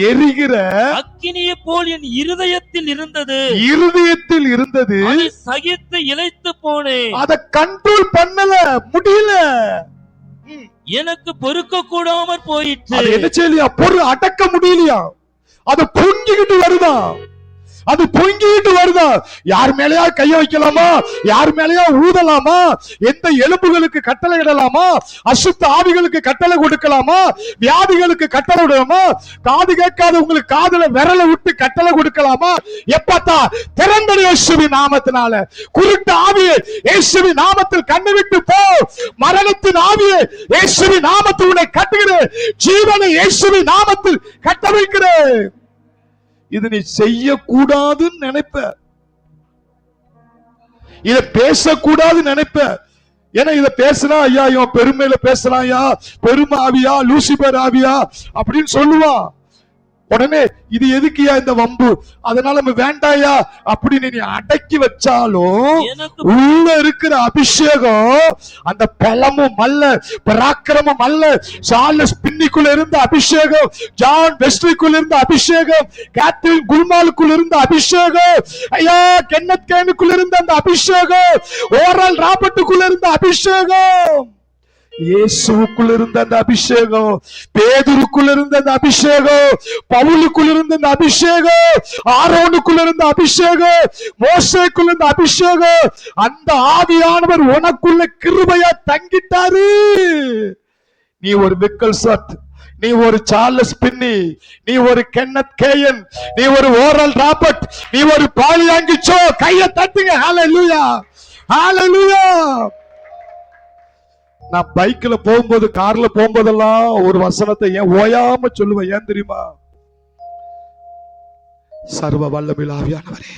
எரிகிற அக்கினியை போல் என் இருதயத்தில் இருந்தது, இருதயத்தில் இருந்தது, சகித்து இளைத்து போனேன், அதை கண்ட்ரோல் பண்ணல முடியல, எனக்கு பொறுக்க கூடாம போயிட்டு. என்ன செய்யலையா, அடக்க முடியலையா, அது பொங்கிக்கிட்டு வருதா, அது பொங்கிட்டு வருதா. யார் மேலயா கைய வைக்கலாமா, யார் மேலயா ஊதலாமா, எந்த எலும்புகளுக்கு கட்டளை இடலாமா, அசுத்த ஆவிகளுக்கு கட்டளை கொடுக்கலாமா, வியாதிகளுக்கு கட்டளை விடலாமா, காது கேட்காத உங்களுக்கு காதுல விரலை விட்டு கட்டளை கொடுக்கலாமா. எப்பத்தா திறந்த இயேசுவின் நாமத்தினால குருட்டு ஆவியே இயேசுவின் நாமத்தில் கண்ணு விட்டு போ, மரணத்தின் ஆவியே இயேசுவின் நாமத்தில் உன்னை கட்டுகிறேன், ஜீவனை இயேசுவின் நாமத்தில் கட்ட வைக்கிறேன். இது நீ செய்யக்கூடாதுன்னு நினைப்ப, இத பேசக்கூடாது நினைப்ப. ஏன்னா இத பேசினா ஐயா இவன் பெருமையில பேசுறான், ஐயா பெருமை ஆவியா, லூசிபர் ஆவியா அப்படின்னு சொல்லுவான். உடனே இது எதுக்குயா இந்த வம்பு, அதனால நம்ம வேண்டாயா அப்படின்னு நீ அடக்கி வச்சாலும், உள்ள இருக்கிற அபிஷேகம் அந்த பலமும் அல்ல பராக்கிரமும் அல்ல, சார்லஸ் பின்னிக்குள்ள இருந்த அபிஷேகம், ஜான் வெஸ்லிக்குள்ள இருந்த அபிஷேகம், கேத்ரின் குல்மாலுக்குள்ள இருந்த அபிஷேகம், ஐயா கென்னத் கேனுக்குள்ள இருந்த அந்த அபிஷேகம், ஓரல் ராபர்ட்டுக்குள்ள இருந்த அபிஷேகம், இயேசுவுக்குள்ள இருந்த அந்த அபிஷேகம், பேதுருக்குள்ள இருந்த அந்த அபிஷேகம், பவுலுக்குள்ள இருந்த அந்த அபிஷேகம், ஆரோனுக்குள்ள இருந்த அபிஷேகம், மோசேக்குள்ள இருந்த அபிஷேகம், அந்த ஆவியானவர் உனக்குள்ள கிருபையா தங்கிட்டாரு. நீ ஒரு மிக்கல் சட், நீ ஒரு சார்லஸ் பின்னி, நீ ஒரு கென்னத் கேயன், நீ ஒரு ஓரல் ராபர்ட், நீ ஒரு பாலியாங்கிச்சோ, கையை தட்டுங்க. ஹல்லேலூயா, ஹல்லேலூயா. நான் பைக்ல போகும்போது, கார்ல போகும்போதெல்லாம் ஒரு வசனத்தை ஏன் ஓயாம சொல்லுவேன், ஏன் தெரியுமா? சர்வ வல்லமையுள்ள ஆவியானவரே,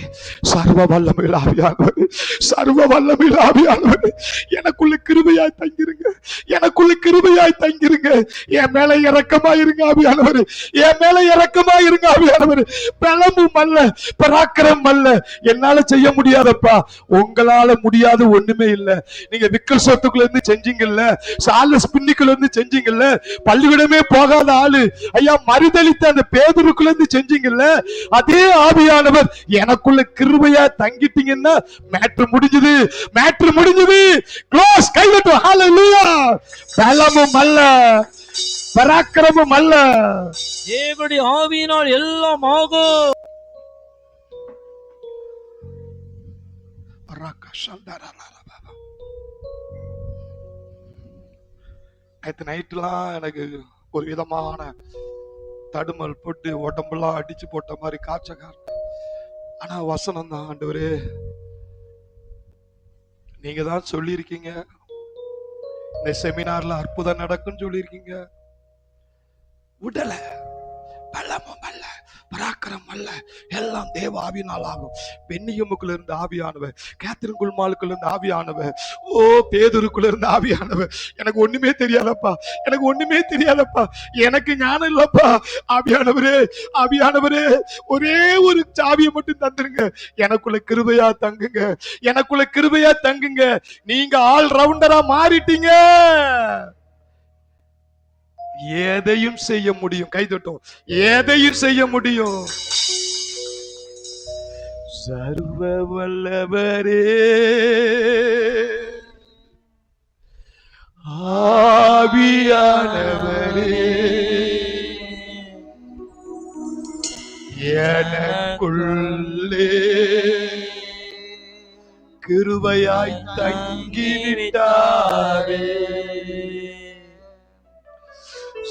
சர்வ வல்லமையுள்ள ஆவியானவரே, சர்வ வல்லமையுள்ள ஆவியானவரே, எனக்குள்ள கிருபையாய் தங்கிருங்க, எனக்குள்ள கிருபையாய் தங்கிருங்க, என் மேல இரக்கமாயிருங்க ஆவியானவரே, என் மேல இரக்கமாயிருங்க ஆவியானவரே. பலமும் அல்ல பராக்கிரம் அல்ல, என்னால செய்ய முடியாதப்பா, உங்களால முடியாது ஒண்ணுமே இல்ல. நீங்க விக்கல் சொத்துக்குள்ள இருந்து செஞ்சீங்கல்ல, சார்லஸ் பின்னிக்குள்ள இருந்து செஞ்சீங்கல்ல, பள்ளிக்கூடமே போகாத ஆளு ஐயா மறுதளித்த அந்த பேதுருக்குள்ள இருந்து செஞ்சீங்கல்ல, அதே ஆவியானவர் எனக்குள்ள கிருபையா தங்கிட்டீங்கன்னா மேட்ரு முடிஞ்சது, மேட்ரு முடிஞ்சது. க்ளோஸ், கைதட்டு. ஹல்லேலூயா. பலமும் அல்ல பராக்கிரமும் அல்ல, தேவனுடைய ஆவியினால் எல்லாம் ஆகும். நேற்று நைட்லாம் எனக்கு ஒரு விதமான தடுமல் போட்டு உடம்பெல்லாம் அடிச்சு போட்ட மாதிரி காய்ச்சக்காரன். ஆனா வசனம் தான், ஆண்டவரே நீங்க தான் சொல்லியிருக்கீங்க, இந்த செமினார்ல அற்புதம் நடக்கும்னு சொல்லியிருக்கீங்க, விடல. பலமும் அல்ல, பராக்கிரம் அல்ல, எல்லாம் தேவ ஆவியினால் ஆகும். பெண்ணியமுக்குள்ள இருந்து ஆவியானவர், கேத்ரின் குல்மாலுக்குள்ள இருந்து ஆவியானவர், ஓ பேதுருக்குள்ள இருந்து ஆவியானவர். எனக்கு ஒண்ணுமே தெரியாதப்பா, எனக்கு ஒண்ணுமே தெரியாதப்பா, எனக்கு ஞானம் இல்லப்பா. ஆவியானவரே, ஆவியானவரே, ஒரே ஒரு சாவியை மட்டும் தந்துருங்க, எனக்குள்ள கிருபையா தங்குங்க, எனக்குள்ள கிருபையா தங்குங்க. நீங்க ஆல் ரவுண்டரா மாறிட்டீங்க, எதையும் செய்ய முடியும். கைதட்டும், எதையும் செய்ய முடியும். சர்வ வல்லவரே, ஆவியானவரே, எனக்குள்ளே கிருபையாய் தங்கிவிட்டாரே.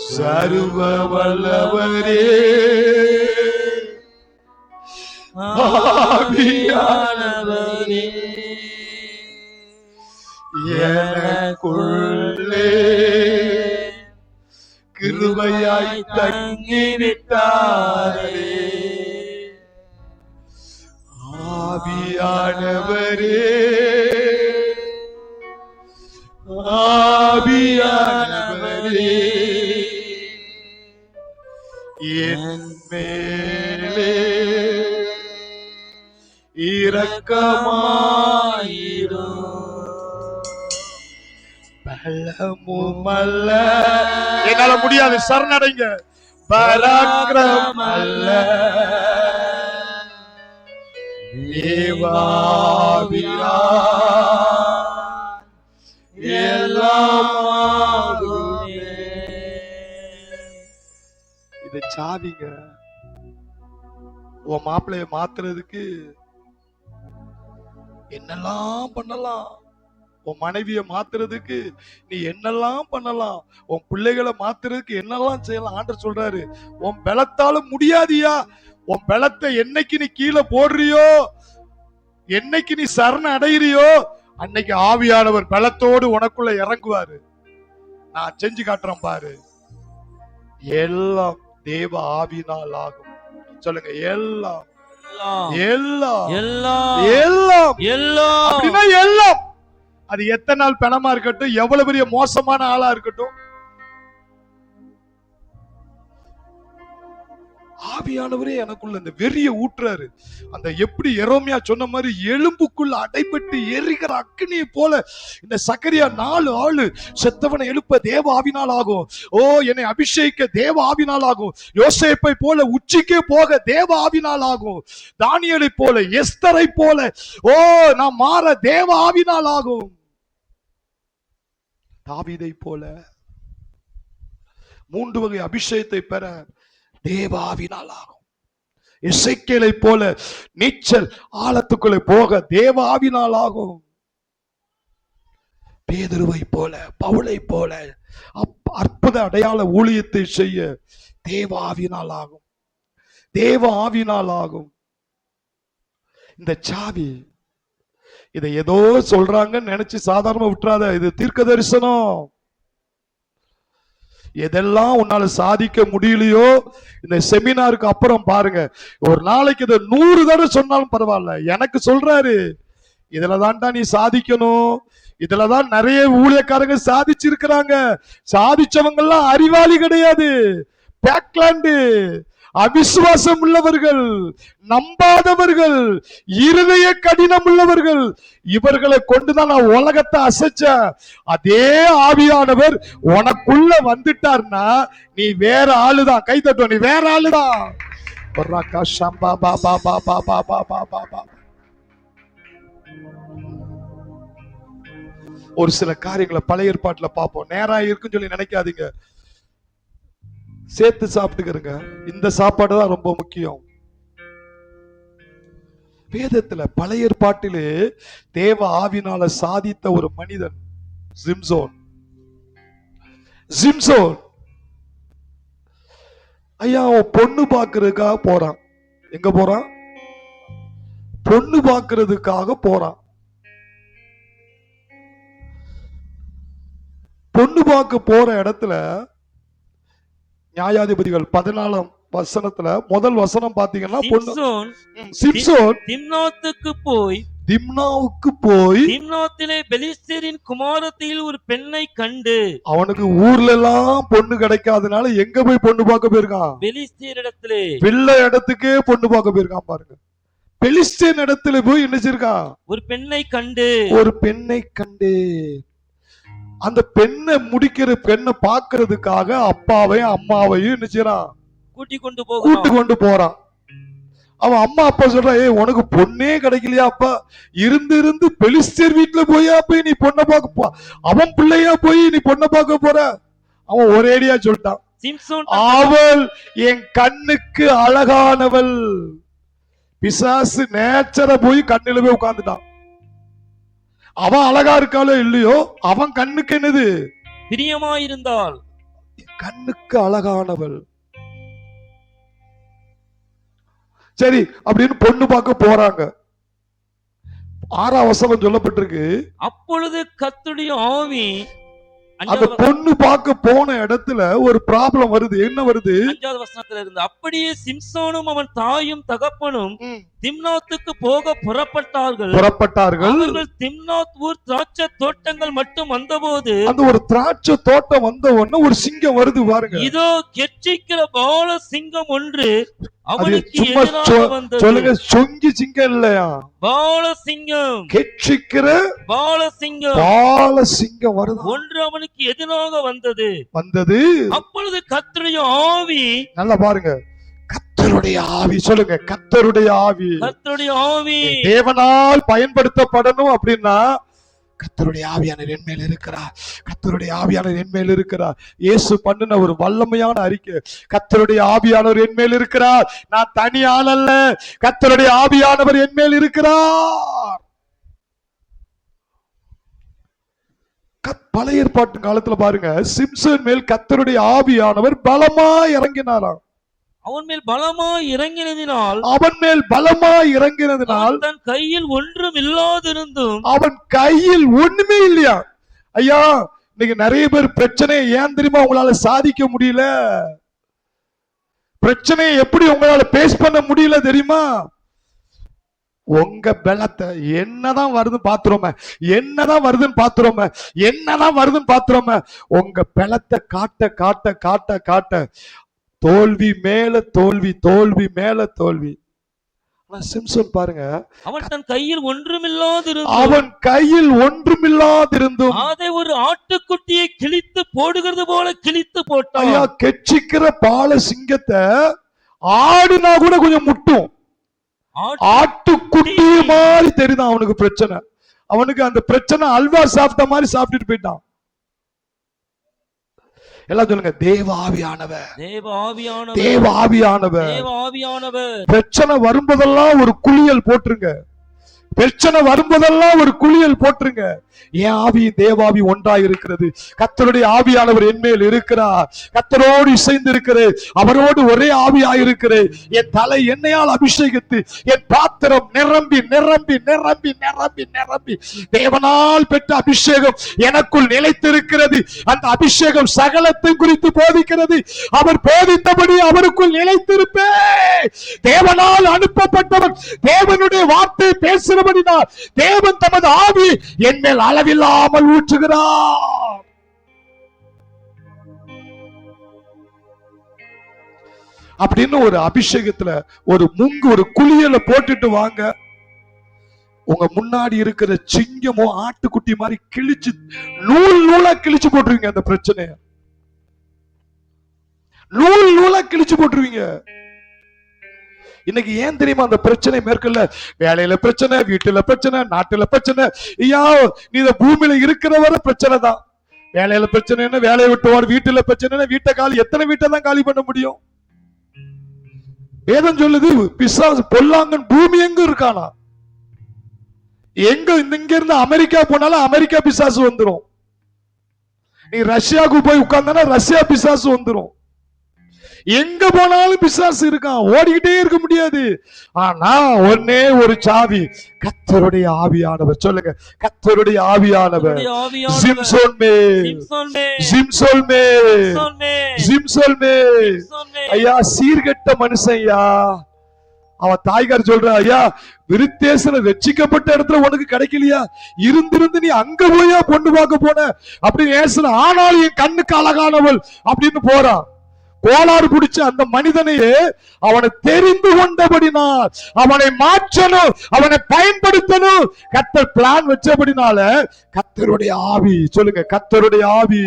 சர்வ வல்லவரே, ஆவியானவரே, எனக்குள்ளே கிருபையாய் தங்கிவிட்டாரே. ஆவியானவரே, ஆவியானவரே, என் மேலே இரக்கமாயிரும். பலமும் அல்ல, என்னால முடியாது, சரணடைங்க. பராக்கிரம் அல்ல, தேவாவியார் எல்லாமாகுமே. இதை சாவிங்க. உன் மாப்பிள்ளைய மாத்துறதுக்கு என்னெல்லாம் பண்ணலாம், உன் மனைவிய மாத்துறதுக்கு நீ என்னெல்லாம் பண்ணலாம், உன் பிள்ளைகளை மாத்துறதுக்கு என்னெல்லாம் செய்யலாம். ஆண்டவர் சொல்றாரு, உன் பலத்தால முடியாதியா. உன் பலத்தை என்னைக்கு நீ கீழே போடுறியோ, என்னைக்கு நீ சரண அடையிறியோ, அன்னைக்கு ஆவியானவர் பலத்தோடு உனக்குள்ள இறங்குவாரு. நான் செஞ்சு காட்டுறேன் பாரு. எல்லாம் தேவ ஆவியினால் ஆகும். சொல்லுங்க, எல்லாம் எல்லாம் எல்லாம் எல்லாம் எல்லாம் அப்படின்னா எல்லாம். அது எத்தனை நாள் பணமா இருக்கட்டும், எவ்வளவு பெரிய மோசமான ஆளா இருக்கட்டும், ஆவியானவரே எனக்குள்ள இந்த வெறிய ஊற்றுறாரு. அந்த எப்படி எரோமியா சொன்ன மாதிரி எலும்புக்குள்ள அடைபட்டு எரிகிற அக்னியை போல இந்த சக்கரியா 4 ஆளு செத்தவனை எழுப்ப தேவ ஆவினால் ஆகும். ஓ, என்னை அபிஷேகிக்க தேவ ஆவினால் ஆகும். யோசேப்பை போல உச்சிக்கே போக தேவ ஆவினால் ஆகும். தானியேலை போல, எஸ்தரை போல, ஓ நான் மாற தேவ ஆவினால் ஆகும். தாவீதை போல 3 வகை அபிஷேகத்தை பெற தேவாவினால் ஆகும். எசேக்கியேலை போல நீச்சல் ஆழத்துக்குள்ளே போக தேவாவினால் ஆகும். பேதுருவை போல, பவுலை போல அற்புத அடையாள ஊழியத்தை செய்ய தேவாவினால் ஆகும், தேவ ஆவினால் ஆகும். இந்த சாவி, இதை ஏதோ சொல்றாங்கன்னு நினைச்சு சாதாரணமா விட்டுறாத. இது தீர்க்க தரிசனம். எதெல்லாம் உன்னால சாதிக்க முடியலையோ, இந்த செமினாருக்கு அப்புறம் பாருங்க, ஒரு நாளைக்கு இதை 100 தடவை சொன்னாலும் பரவாயில்ல, எனக்கு சொல்றாரு, இதுல தான்டா நீ சாதிக்கணும். இதுலதான் நிறைய ஊழியக்காரங்க சாதிச்சிருக்கிறாங்க. சாதிச்சவங்க எல்லாம் அறிவாளி கிடையாது, பேக்லாண்டு, அவிசுவாசம் உள்ளவர்கள், நம்பாதவர்கள், இருதய கடினம் உள்ளவர்கள். இவர்களை கொண்டுதான் நான் உலகத்தை அசைச்சேன். அதே ஆவியானவர் உனக்குள்ள வந்துட்டார்னா நீ வேற ஆளுதான். கை தட்டும், நீ வேற ஆளுதான். ஒரு சில காரியங்களை பழைய ஏற்பாட்டுல பார்ப்போம். நேரா இருக்குன்னு சொல்லி நினைக்காதீங்க, சேர்த்து சாப்பிட்டுக்கிறங்க. இந்த சாப்பாடு தான் ரொம்ப முக்கியம். வேதத்துல பழைய ஏற்பாட்டிலே தேவ ஆவினால சாதித்த ஒரு மனிதன் சிம்சோன். சிம்சோன் ஐயா பொண்ணு பாக்குறதுக்காக போறான். எங்க போறான்? பொண்ணு பாக்குறதுக்காக போறான். பொண்ணு பார்க்க போற இடத்துல நியாயாதிபதிகள் 14ஆம் வசனத்துல முதல் வசனம் பாத்தீங்கன்னா சிம்சோன் சிம்சோன் திம்னாத்துக்கு போய் திம்னாவுக்கு போய் திம்னாத்திலே பெலிஸ்தரின் குமாரத்தியில் ஒரு பெண்ணை கண்டு, அவனுக்கு ஊர்ல எல்லாம் பொண்ணு கிடைக்காதனால எங்க போய் பொண்ணு பார்க்க போயிருக்கான்? பெலிஸ்தரிடத்திலே பிள்ளை இடத்துக்கே பொண்ணு பார்க்க போயிருக்கான் பாருங்க. பெலிஸ்தீன் இடத்துல போய் என்ன செய்யிருக்கான்? ஒரு பெண்ணை கண்டு, ஒரு பெண்ணை கண்டு. அந்த பெண்ணை முடிக்கிற பெண்ணை பாக்குறதுக்காக அப்பாவையும் அம்மாவையும் என்ன செய்யறான்? கூட்டி கொண்டு போறான். அவன் அம்மா அப்பா சொல்றான், ஏய் உனக்கு பொண்ணே கிடைக்கலையா அப்பா? இருந்து இருந்து பெலிஸ்தீர் வீட்டுல போயா போய் நீ பொண்ணை பார்க்க, அவன் பிள்ளையா போய் நீ பொண்ணை பார்க்க போற? அவன் ஒரேடியா சொல்லிட்டான், அவள் என் கண்ணுக்கு அழகானவள். பிசாசு நேச்சர போய் கண்ணில போய் உட்கார்ந்துட்டான். அவன் அழகா இருக்காளோ இல்லையோ, அவன் கண்ணுக்கு என்னது? பிரியமாயிருந்தாள். கண்ணுக்கு அழகானவள். சரி அப்படின்னு பொண்ணு பார்க்க போறாங்க. 6ஆம் வசனம் சொல்லப்பட்டிருக்கு, அப்பொழுது கர்த்தருடைய ஆவி அந்த பொண்ணு பார்க்க போன இடத்துல ஒரு ப்ராப்ளம் வருது. என்ன வருது? 5வது வசனத்துல இருந்து, அப்படியே சிம்சோனும் அவன் தாயும் தகப்பனும் திம்னாத்துக்கு போக புறப்பட்டார்கள். அவர்கள் திம்னாத் ஊர் திராட்சை தோட்டங்கள் மட்டும் வந்தபோது, அந்த ஒரு திராட்சை தோட்டம் வந்த உடனே ஒரு சிங்கம் வருது பாருங்க. இதோ கெர்ச்சிக்கிற பால சிங்கம் ஒன்று அவனுக்கு எதிராக வந்தது. சொல்லுங்க, சொங்கி சிங்கம் இல்லையா, பால சிங்கம். கெர்ச்சிக்கிற பால சிங்கம், பால சிங்கம் வருது ஒன்று அவனுக்கு எதிராக வந்தது. அப்பொழுது கர்த்தருடைய ஆவி, நல்லா பாருங்க, கர்த்தருடைய ஆவி. சொல்லுங்க, கர்த்தருடைய ஆவி. கர்த்தருடைய ஆவி தேவனால் பயன்படுத்தப்படணும் அப்படின்னா கர்த்தருடைய ஆவியானவர் என் மேல் இருக்கிறார். கர்த்தருடைய ஆவியானவர் என் மேல் இருக்கிறார். இயேசு பண்ணின ஒரு வல்லமையான அறிக்கை, கர்த்தருடைய ஆவியானவர் என் மேல் இருக்கிறார். நான் தனி ஆள் அல்ல, கர்த்தருடைய ஆவியானவர் என் மேல் இருக்கிறார். பழைய ஏற்பாட்டு காலத்துல பாருங்க, சிம்சன் மேல் கர்த்தருடைய ஆவியானவர் பலமா இறங்கினாராம். அவன் மேல் பலமாய் இறங்கினதினால், தன் கையில் ஒன்றும் இல்லாதிருந்தும், அவன் கையில் ஒண்ணுமே இல்லையா. ஐயா, இன்னைக்கு நிறைய பேர் பிரச்சனை ஏன் தெரியுமா உங்களால சாதிக்க முடியல? பிரச்சனையை எப்படி உங்களால பேஸ் பண்ண முடியல தெரியுமா? உங்க பலத்தை என்னதான் வருதுன்னு பாத்துறோமே, உங்க பலத்தை காட்ட காட்ட காட்ட காட்ட தோல்வி மேல தோல்வி, தோல்வி மேல தோல்வி. சிம்சன் பாருங்க, அவன் தன் கையில் ஒன்றுமில்லாதிருந்தும் அதை ஒரு ஆட்டுக்குட்டியை கிழித்து போடுகிறது போல கிழித்து போட்டான். ஐயா, கெச்சிக்கிற பால சிங்கத்தை ஆடுனா கூட கொஞ்சம் முட்டும், ஆட்டுக்குட்டி மாதிரி தெரியுதான் அவனுக்கு பிரச்சனை. அவனுக்கு அந்த பிரச்சனை அல்வா சாப்பிட்ட மாதிரி சாப்பிட்டுட்டு போயிட்டான். எல்லாம் சொல்லுங்க, தேவ ஆவியானவர். பிரச்சனை வரும்போதெல்லாம் ஒரு குளியல் போட்டுருங்க. என் ஆவியும் தேவாவி ஒன்றாய் இருக்கிறது. கர்த்தருடைய ஆவியானவர் என் மேல் இருக்கிறார். கர்த்தரோடு இசைந்து இருக்கிறேன், அவரோடு ஒரே ஆவியாய் இருக்கிறேன். என் தலை எண்ணெயால் அபிஷேகித்து என் பாத்திரம் நிரம்பி நிரம்பி நிரம்பி நிரம்பி நிரம்பி தேவனால் பெற்ற அபிஷேகம் எனக்குள் நிலைத்திருக்கிறது. அந்த அபிஷேகம் சகலத்தை குறித்து போதிக்கிறது. அவர் போதித்தபடி அவருக்குள் நிலைத்திருப்பேன். தேவனால் அனுப்பப்பட்டவன் தேவனுடைய வார்த்தை பேசுகிறபடினால் தேவன் தமது ஆவி என் மேல் அளவில்லாமல் ஊற்றுகிறார். அப்படின்னு ஒரு அபிஷேகத்துல ஒரு குளியல போட்டுட்டு வாங்க. உங்க முன்னாடி இருக்கிற சிங்கமோ ஆட்டுக்குட்டி மாதிரி கிழிச்சு நூலா கிழிச்சு போட்டுருவீங்க. அந்த பிரச்சனைய நூலா கிழிச்சு போட்டுருவீங்க. இன்னைக்கு ஏன் தெரியுமா அந்த பிரச்சனை மேற்கொள்ள? வேலையில பிரச்சனை, வீட்டுல பிரச்சனை, நாட்டுல பிரச்சனை. ஐயா, நீ இந்த பூமியில இருக்கிறவரை பிரச்சனை தான். வேலையில பிரச்சனை, வேலையை விட்டுவார். வீட்டுல பிரச்சனை, வீட்டை காலி, எத்தனை வீட்டை தான் காலி பண்ண முடியும்? வேதம் சொல்லுது, பிசாசு பொல்லாங்கன் பூமி எங்க இருக்கானா? இங்க இருந்து அமெரிக்கா போனாலும் அமெரிக்கா பிசாசு வந்துரும். நீ ரஷ்யாவுக்கு போய் உட்கார்ந்தானா ரஷ்யா பிசாசு வந்துரும். எங்க போனாலும் பிசாசு இருக்கான், ஓடிக்கிட்டே இருக்க முடியாது. ஆனா ஒன்னே ஒரு சாவி, கர்த்தருடைய ஆவியானவர். சொல்லுங்க, கர்த்தருடைய ஆவியானவர். கர்த்தருடைய ஆவியானவர். சிம்சோன் மேல், சிம்சோன் மேல், சிம்சோன் மேல், சிம்சோன் மேல், சிம்சோன் மேல். சிம்சோன் மேல். ஐயா சீர்கெட்ட மனுஷன் ஐயா. அவன் தாய்கார் சொல்ற, ஐயா விருத்தேசன ரட்சிக்கப்பட்ட இடத்துல உனக்கு கிடைக்கலையா, இருந்திருந்து நீ அங்க போயா பொண்ணு பார்க்க போன அப்படின்னு ஏசுன. ஆனாலும் என் கண்ணுக்கு அழகானவள் அப்படின்னு போறான். கோளாறு பிடிச்ச அந்த மனிதனையே அவனை தெரிந்து கொண்டபடினால் அவனை மாற்றணும், அவனை பயன்படுத்தணும். கர்த்தர் பிளான் வச்சபடினால கர்த்தருடைய ஆவி, சொல்லுங்க கர்த்தருடைய ஆவி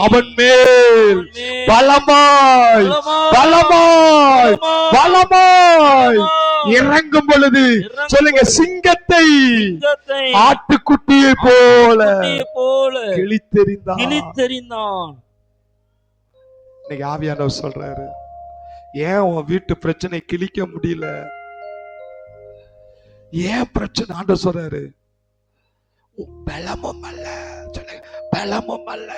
அவன் மேல் பலமாய் பலமாய் பலமாய் இறங்கும் பொழுது, சொல்லுங்க சிங்கத்தை ஆட்டுக்குட்டியை போல கிழித்தெறிந்தான். இன்னைக்கு ஆவியானவர் சொல்றாரு, ஏன் உன் வீட்டு பிரச்சனை கிழிக்க முடியல, ஏன் பிரச்சனை? ஆண்டவர் சொல்றாரு, பலமும் அல்ல, சொல்லுங்க பலமும் அல்ல.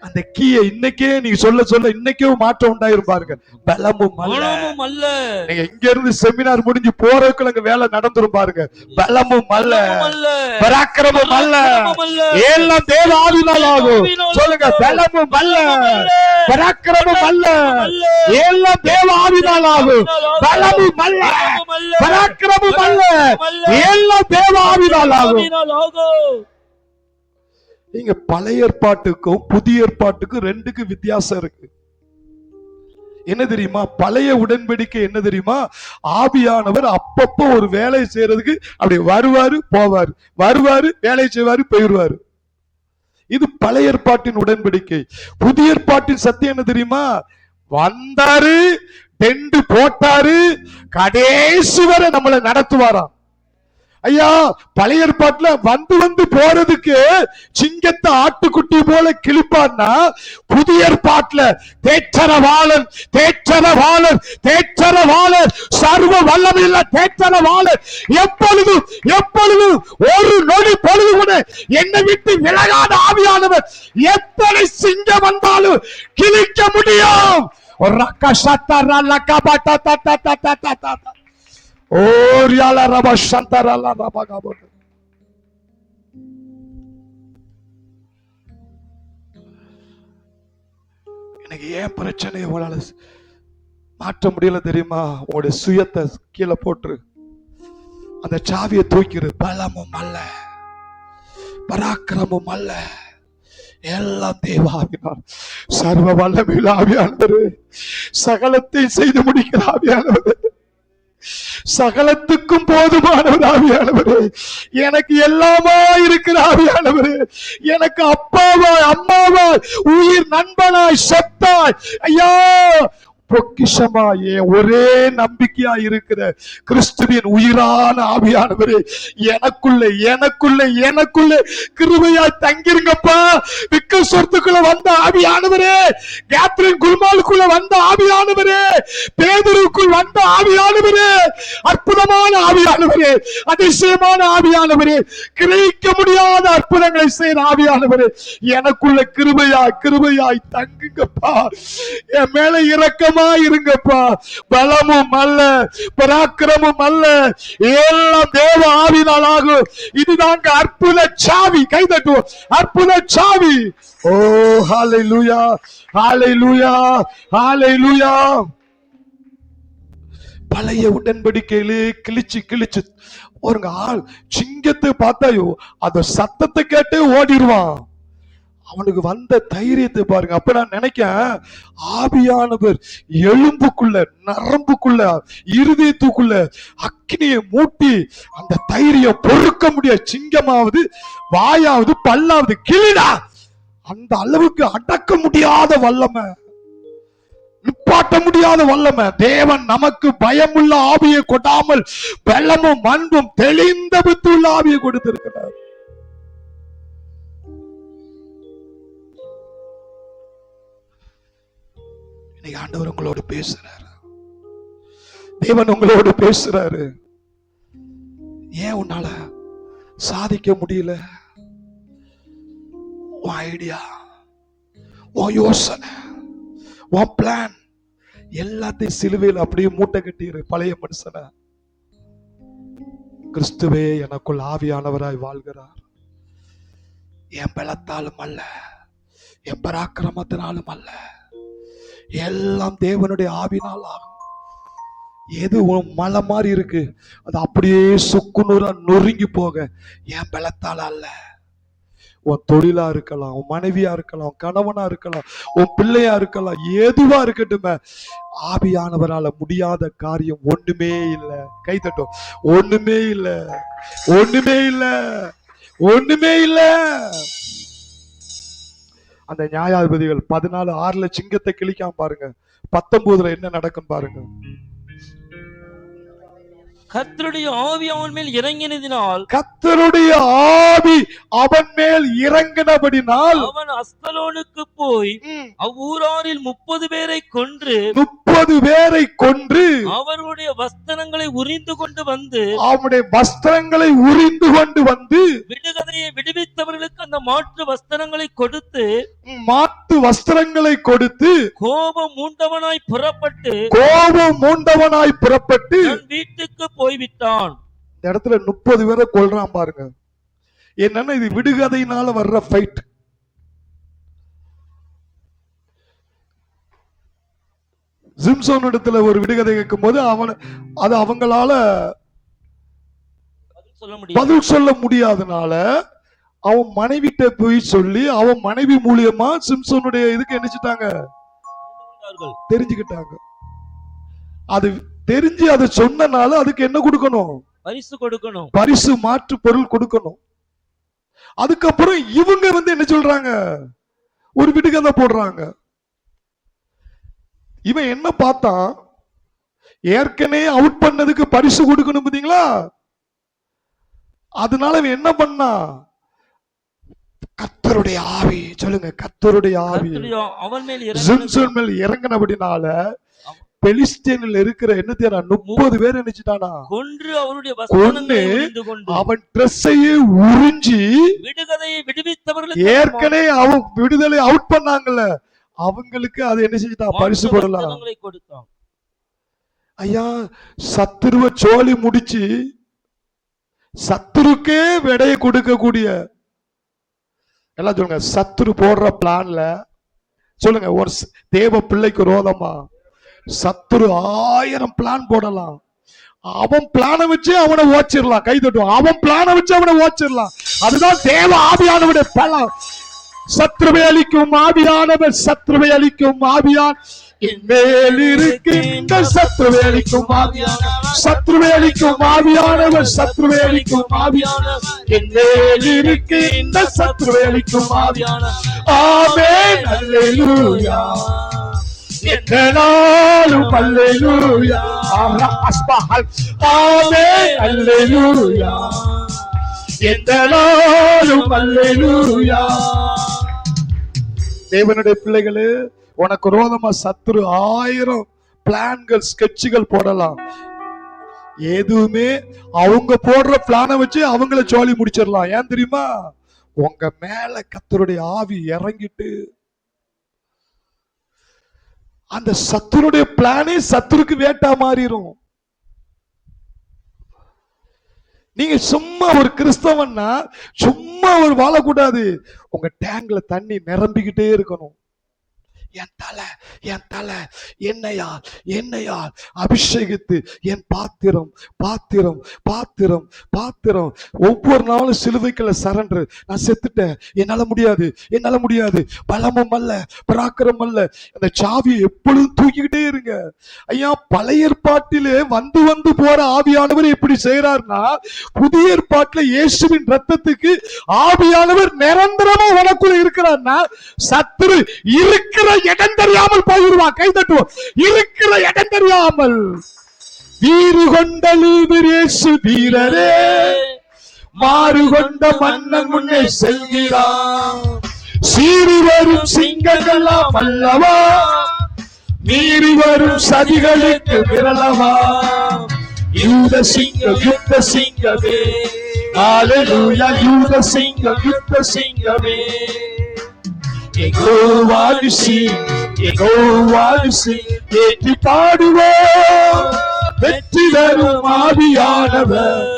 அந்த கீயை இன்னைக்கே நீங்க சொல்ல சொல்ல இன்னைக்கே மாற்றம் உண்டாயிருப்பாருங்க. பலமும் அல்ல. நீங்க இங்க இருந்து செமினார் முடிஞ்சு போறதுக்குள்ள அங்க வேலை நடந்துரும் பாருங்க. பலமும் அல்ல, பராக்கிரமும் அல்ல, எல்லாம் தேவ ஆவியினால் ஆகும். சொல்லுங்க பலமும் அல்ல, பராக்கிரமும் அல்ல, எல்லாம் தேவ ஆவியினால் ஆகும். பலமும் அல்ல, பராக்கிரமும் அல்ல, எல்லாம் தேவ ஆவியினால் ஆகும். நீங்க பழைய ஏற்பாட்டுக்கும் புதிய ஏற்பாட்டுக்கும் ரெண்டுக்கும் வித்தியாசம் இருக்கு. என்ன தெரியுமா? பழைய உடன்படிக்கை என்ன தெரியுமா? ஆவியானவர் அப்பப்போ ஒரு வேலையை செய்யறதுக்கு அப்படி வருவாரு போவாரு, வருவாரு வேலை செய்வாரு போயிடுவாரு. இது பழைய ஏற்பாட்டின் உடன்படிக்கை. புதிய ஏற்பாட்டின் சத்தியம் என்ன தெரியுமா? வந்தாரு, டெண்டு போட்டாரு, கடைசி வரை நம்மளை நடத்துவாராம். ஐயா பழைய ஏற்பாட்டுல வந்து வந்து போறதுக்கு சிங்கத்தை ஆட்டுக்குட்டி போல கிழிப்பான்னா, புதிய ஏற்பாட்டுல தேற்றரவாளன் தேற்றரவாளன் தேற்றரவாளன் சர்வ வல்லமையுள்ள தேற்றரவாளன் எப்பொழுதும் எப்பொழுதும் ஒரு நொடி பொழுது கூட என்னை விட்டு விலகாத ஆவியானவர் எத்தனை சிங்கம் வந்தாலும் கிழிக்க முடியும். எனக்கு ஏன் பிரச்சனை உங்களால மாற்ற முடியல தெரியுமா? உங்களுடைய சுயத்தை கீழே போட்டு அந்த சாவியை தூக்கிடு. பலமும் அல்ல, பராக்கிரமும் அல்ல, எல்லாம் தேவாவினார். சர்வ வல்லமையுள்ள ஆவியானவர், சகலத்தை செய்து முடிக்கிற ஆவியானவர், சகலத்துக்கும் போதுமானவர் ஆவியானவர், எனக்கு எல்லாமா இருக்கிற ஆவியானவர், எனக்கு அப்பாவாய் அம்மாவாய் உயிர் நண்பனாய் சத்தாய் ஐயா பொக்கிஷமாயே ஒரே நம்பிக்கையா இருக்கிற கிறிஸ்துவின் உயிரான ஆவியானவரே, எனக்குள்ள எனக்குள்ள எனக்குள்ள கிருபையாய் தங்கிருங்கப்பா. விக்கஸ்வரத்துக்குள்ள வந்த ஆவியானவரே, கேத்ரின் குல்மாலுக்குள்ள வந்த ஆவியானவரே, பேதுருக்குள் வந்த ஆவியானவரே, அற்புதமான ஆவியானவரே, அதிசயமான ஆவியானவரே, கிரகிக்க முடியாத அற்புதங்களை செய்கிற ஆவியானவரே, எனக்குள்ள கிருபையாய் கிருபையாய் தங்குங்கப்பா. என் மேல இரக்கமா இருங்கப்பா. பலமும் அல்ல, பராக்கிரமும் அல்ல, எல்லாம் தேவ ஆவியினால் ஆகும். இதுதாங்க அற்புத சாவி. கைதட்டுவோம், அற்புத சாவி. ஓ ஹalleluya, ஹalleluya, ஹalleluya. பழைய உடன்படிக்கையிலே கிழிச்சு கிழிச்சு ஒரு ஆள் சிங்கத்தை பார்த்தாயோ அந்த சத்தத்தை கேட்டு ஓடிடுவான். அவனுக்கு வந்த தைரியத்தை பாருங்க. அப்ப நான் நினைக்கிறேன், ஆவியானவர் எலும்புக்குள்ள நரம்புக்குள்ள இருதயத்துக்குள்ள அக்னியை மூட்டி அந்த தைரியம் பொறுக்க முடியாது. சிங்கமாவது வாயாவது பல்லாவது கிளிடா, அந்த அளவுக்கு அடக்க முடியாத வல்லமை, நிப்பாட்ட முடியாத வல்லமை. தேவன் நமக்கு பயமுள்ள ஆவியை கொடாமல் பலமும் அன்பும் தெளிந்த புத்தியுள்ள ஆவியை கொடுத்திருக்கிறார். இன்னைக்கு ஆண்டவர் உங்களோடு பேசுறாரு, தேவன் உங்களோடு பேசுறாரு. ஏன் உன்னால சாதிக்க முடியல? உன் ஐடியா, உன் யோசனை, உன் பிளான் எல்லாத்தையும் சிலுவையில் அப்படியே மூட்டை கட்டிரு. பழைய மனுஷனை. கிறிஸ்துவே எனக்குள் ஆவியானவராய் வாழ்கிறார். என் பலத்தாலும் அல்ல, என் பராக்கிரமத்தினாலும் அல்ல, எல்லாம் தேவனுடைய ஆவினால் ஆகும். எது மலை மாதிரி இருக்கு அது அப்படியே சுக்குநூறா நொறுங்கி போக என் பலத்தால் அல்ல. உன் தொழிலா இருக்கலாம், உன் மனைவியா இருக்கலாம், உன் கணவனா இருக்கலாம், உன் பிள்ளையா இருக்கலாம், எதுவா இருக்கட்டும், ஆவியானவரால முடியாத காரியம் ஒண்ணுமே இல்லை. கை தட்டும். ஒண்ணுமே இல்லை, ஒண்ணுமே இல்லை, ஒண்ணுமே இல்லை. அந்த நியாயாதிபதிகள் 14:6 சிங்கத்தை கிழிக்காம பாருங்க. 19 என்ன நடக்கும் பாருங்க. கர்த்தருடைய ஆவி அவன் மேல் இறங்கினதினால், கர்த்தருடைய ஆவி அவன் மேல் இறங்கினபடினால் அவன் அஸ்கலோனுக்கு போய் அவ்வூராரில் 30 பேரை கொன்று 30 பேரை கொன்று அவர்களுடைய வஸ்திரங்களை உரிந்து கொண்டு வந்து அவனுடைய வஸ்திரங்களை உரிந்து கொண்டு வந்து விடுகதையை விடுவித்தவர்களுக்கு அந்த மாற்று வஸ்திரங்களை கொடுத்து கோபம் மூண்டவனாய் புறப்பட்டு வீட்டுக்கு போய்விட்டான். இந்த இடத்துல 30 பேரை கொல்றான் பாருங்க. என்னன்னா இது விடுகதையினால வர்ற ஃபைட். சிம்சோன் இடத்துல ஒரு விடுகதை கேட்கும் போது அது அவங்களால பதில் சொல்ல முடியாதனால அவன் மனைவிட்ட போய் சொல்லி அவன் மனைவி மூலியமா சிம்சோனுடைய இதுக்கு நினைச்சிட்டாங்க, தெரிஞ்சுக்கிட்டாங்க. அது தெரிஞ்சு அதை சொன்னனால அதுக்கு என்ன கொடுக்கணும்? பரிசு கொடுக்கணும், பரிசு மாற்று பொருள் கொடுக்கணும். அதுக்கப்புறம் இவங்க என்ன சொல்றாங்க? ஒரு விடுகதை போடுறாங்க. இவன் என்ன பார்த்தான்? ஏற்கனவே அவுட் பண்ணதுக்கு பரிசு கொடுக்கணும் பாத்தீங்களா? அதனால இவன் என்ன பண்ணா? கர்த்தருடைய ஆவி, சொல்லுங்க, கர்த்தருடைய ஆவி அவன் மேல் சிம்சோன் மேல் இறங்கினபடினால பெலிஸ்தீனில் இருக்கிற என்ன தேரா 30 பேர் நினைச்சிட்டானா கொன்று அவருடைய வஸ்திரங்களை உரிந்து கொண்டு அவன் டிரெஸ்ஸையே உறிஞ்சி விடுகதையை விடுவித்தவர்களுக்கு ஏற்கனவே அவன் விடுதலை அவுட் பண்ணாங்கல்ல அவங்களுக்கு அது என்ன செஞ்சிட்டான்? பரிசு போடலாம் கொடுத்தான். ஐயா, சத்துருவ சோழி முடிச்சு சத்துருக்கே விடைய கொடுக்கக்கூடிய எல்லாம் சொல்லுங்க. சத்துரு போடுற பிளான்ல சொல்லுங்க, ஒரு தேவ பிள்ளைக்கு ரோதமா சத்துரு 1000 பிளான் போடலாம். அவன் பிளான வச்சு அவனை ஓச்சிடலாம். கை தட்டுவான். அவன் பிளான வச்சு அவனை ஓச்சிடலாம். அதுதான் தேவ ஆவியானவருடைய பலம். சத்ருவை அளிக்கும் ஆவியானவர், சத்ருவை அளிக்கும் ஆவியான் இன்மேல் இருக்கின்ற சத்ருவை அளிக்கும் ஆவியானவர், சத்ருவை அளிக்கும் ஆவியானவர், சத்ருவை அளிக்கும் ஆவியானவர் இன்மேல் இருக்கின்ற சத்ருவை அளிக்கும் ஆவியானவர். ஆமென், அல்லேலூயா. என்னாலும் அல்லேலூயா. ஆமென், அல்லேலூயா. என்னாலும் அல்லேலூயா. தேவனுடைய பிள்ளைகளே, உனக்கு ரோதமா சத்துரு 1000 பிளான்கள் ஸ்கெட்சுகள் போடலாம். எதுவுமே அவங்க போடுற பிளானை வச்சு அவங்கள சோழி முடிச்சிடலாம். ஏன் தெரியுமா? உங்க மேல கர்த்தருடைய ஆவி இறங்கிட்டு அந்த சத்துருடைய பிளானே சத்துருக்கு வேட்டா மாறிடும். நீங்க சும்மா ஒரு கிறிஸ்தவன்னா சும்மா ஒரு வாழக்கூடாது. உங்க டேங்க்ல தண்ணி நிரம்பிக்கிட்டே இருக்கணும். என் தலை என்னையால் அபிஷேகித்து என் பாத்திரம் பாத்திரம் பாத்திரம் பாத்திரம் ஒவ்வொரு நாளும் சிலுவைக்குள்ள சரண்டர். நான் செத்துட்டேன், என்னால முடியாது, பலமும் அல்ல, பராக்கிரம் அல்ல. அந்த சாவியை எப்பொழுதும் தூக்கிக்கிட்டே இருங்க. ஐயா, பழைய ஏற்பாட்டிலே வந்து போற ஆவியானவர் எப்படி செய்யறாருன்னா, புதிய ஏற்பாட்டில் இயேசுவின் ரத்தத்துக்கு ஆவியானவர் நிரந்தரமா உனக்குள்ள இருக்கிறார்னா சத்துரு இருக்கிற இடம் தெரியாமல் போயிடுவான். கை தட்டுவோம். இருக்கிற இடம் தெரியாமல் வீறு கொண்ட இயேசு வீரரே, மாறு கொண்ட மன்னன் முன்னே செல்கிறான். சீறி வரும் சிங்கங்கள்லாம் அல்லவா, மீறி வரும் சதிகளுக்கு விரலவா. யூத சிங்கம் யுத்த சிங்கமே, ஹல்லேலூயா. யூத சிங்கம் யுத்த சிங்கமே, யெகோவா நிசி, யெகோவா நிசி, ஏற்றி பாடுவோம் வெற்றி தரும் ஆவியானவர்.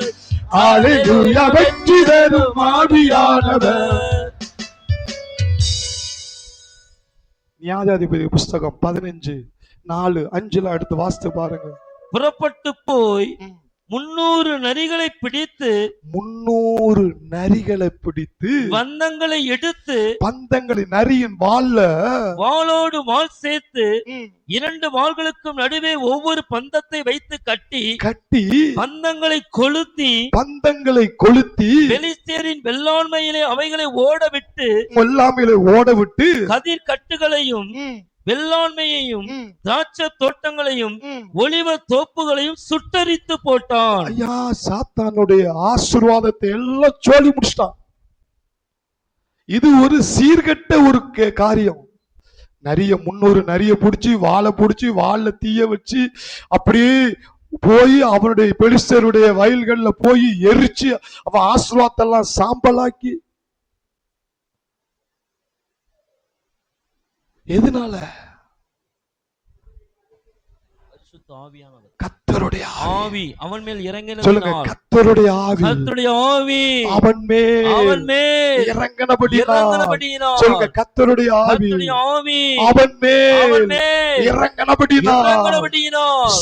ஹalleluya, வெற்றி தரும் ஆவியானவர். நியாயாதிபதி புஸ்தகம் 15:4-5 அடுத்து வாசித்து பாருங்க. புறப்பட்டு போய் 300 நரிகளை பிடித்து 300 நரிகளை பிடித்து பந்தங்களை எடுத்து பந்தங்களை நரியின் வாளோடு வாள் சேர்த்து 2 வாள்களுக்கும் நடுவே ஒவ்வொரு பந்தத்தை வைத்து கட்டி பந்தங்களை கொளுத்தி பெலிஸ்தியரின் வெள்ளாண்மையிலே அவைகளை ஓட விட்டு கதிர் கட்டுகளையும் வெள்ளாண்மையையும் திராட்சை தோட்டங்களையும் ஒலிவ தோப்புகளையும் சுட்டரித்து போட்டான். ஐயா, சாத்தானுடைய ஆசீர்வாதத்தை எல்லாம் சொல்லி முடிச்சிட்டான். இது ஒரு சீர்கெட்ட ஒரு காரியம். 300 நரிய புடிச்சு வாழ தீய வச்சு அப்படியே போய் அவனுடைய பெலிஸ்தருடைய வயல்கள்ல போய் எரிச்சு அவன் ஆசீர்வாதத்தெல்லாம் சாம்பலாக்கி. எதனால? கர்த்தருடைய ஆவி அவன் மேல் இறங்கினது. சொல்லுங்க, கர்த்தருடைய ஆவி அவன் மேல் இறங்கினபடியினால். சொல்லுங்க, கர்த்தருடைய ஆவி அவன் மேல் இறங்கினபடியினால்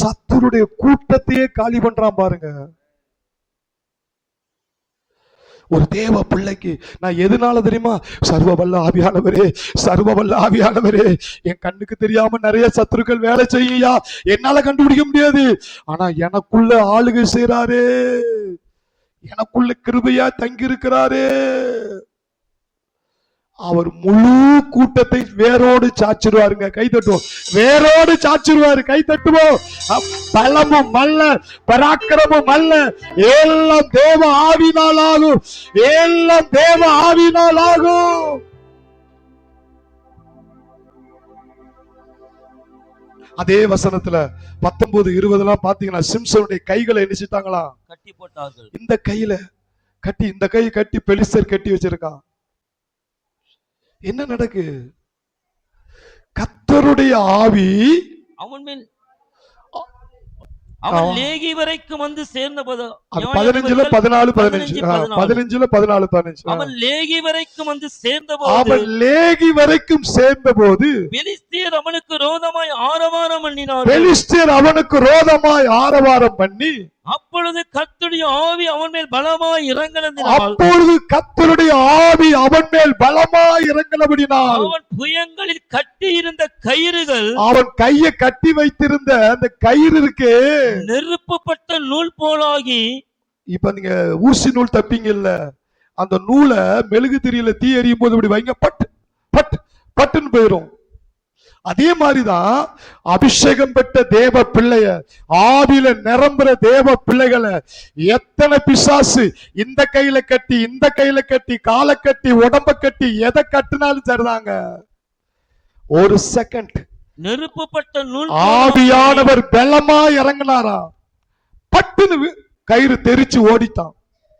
சத்துருடைய கூட்டத்தையே காலி பண்றான் பாருங்க. ஒரு தேவ பிள்ளைக்கு நான் எதனால தெரியுமா? சர்வவல்ல ஆவியானவரே, என் கண்ணுக்கு தெரியாம நிறைய சத்துருக்கள் வேலை செய்யா, என்னால கண்டுபிடிக்க முடியாது. ஆனா எனக்குள்ள ஆளுகை செய்றாரே, எனக்குள்ள கிருபையா தங்கி இருக்கிறாரே. அவர் முழு கூட்டத்தை வேரோடு சாச்சிருவாருங்க. கை தட்டுவோம். வேரோடு சாச்சிருவாரு. கை தட்டுவோம். பலமும் அல்ல, பராக்கிரமும் அல்ல, எல்லாம் தேவ ஆவியினாலாகும். எல்லாம் தேவ ஆவியினாலாகும். அதே வசனத்துல 19-20 பாத்தீங்கன்னா சிம்சனுடைய கைகளை எண்ணிச்சிட்டாங்களா, கட்டி போட்டார்கள். இந்த கையில கட்டி, இந்த கை கட்டி பெலிஸ்தர் கட்டி வச்சிருக்கான். என்ன நடக்கு? கர்த்தருடைய ஆவி அவன் மேல் அவன் லேகி வரைக்கும் வந்து சேர்ந்தபோது 15-14-15 அவன் லேகி வரைக்கும் வந்து சேர்ந்தபோது பெலிஸ்தியர் அவனுக்கு ரோதமாய் ஆரவாரம் பண்ணி அப்பொழுது கர்த்தருடைய ஆவி அவன் மேல் பலமாய் இறங்கினதினால் அவன் புயங்களில் கட்டி இருந்த கயிறுகள், அவன் கையை கட்டி வைத்திருந்த அந்த கயிறு இருக்கு, நெருப்புப்பட்ட நூல் போலாகி. இப்ப நீங்க ஊசி நூல் தப்பீங்க இல்ல, அந்த நூலை மெழுகு திரியில தீ எறியும் போது இப்படி வைங்க, பட்டு பட்டு பட்டுன்னு போயிரும். அதே மாதிரிதான் அபிஷேகம் பெற்ற தேவ பிள்ளைய, ஆவியில நிரம்புற தேவ பிள்ளைகளை எத்தனை பிசாசு இந்த கையில கட்டி காலை கட்டி உடம்ப கட்டி எதை கட்டினாலும் சரிதாங்க. ஒரு செகண்ட் நெருப்புப்பட்ட நூல் ஆவியானவர் பலமா இறங்கினாரா, பட்டுன்னு கயிறு தெரிச்சு ஓடித்தான்.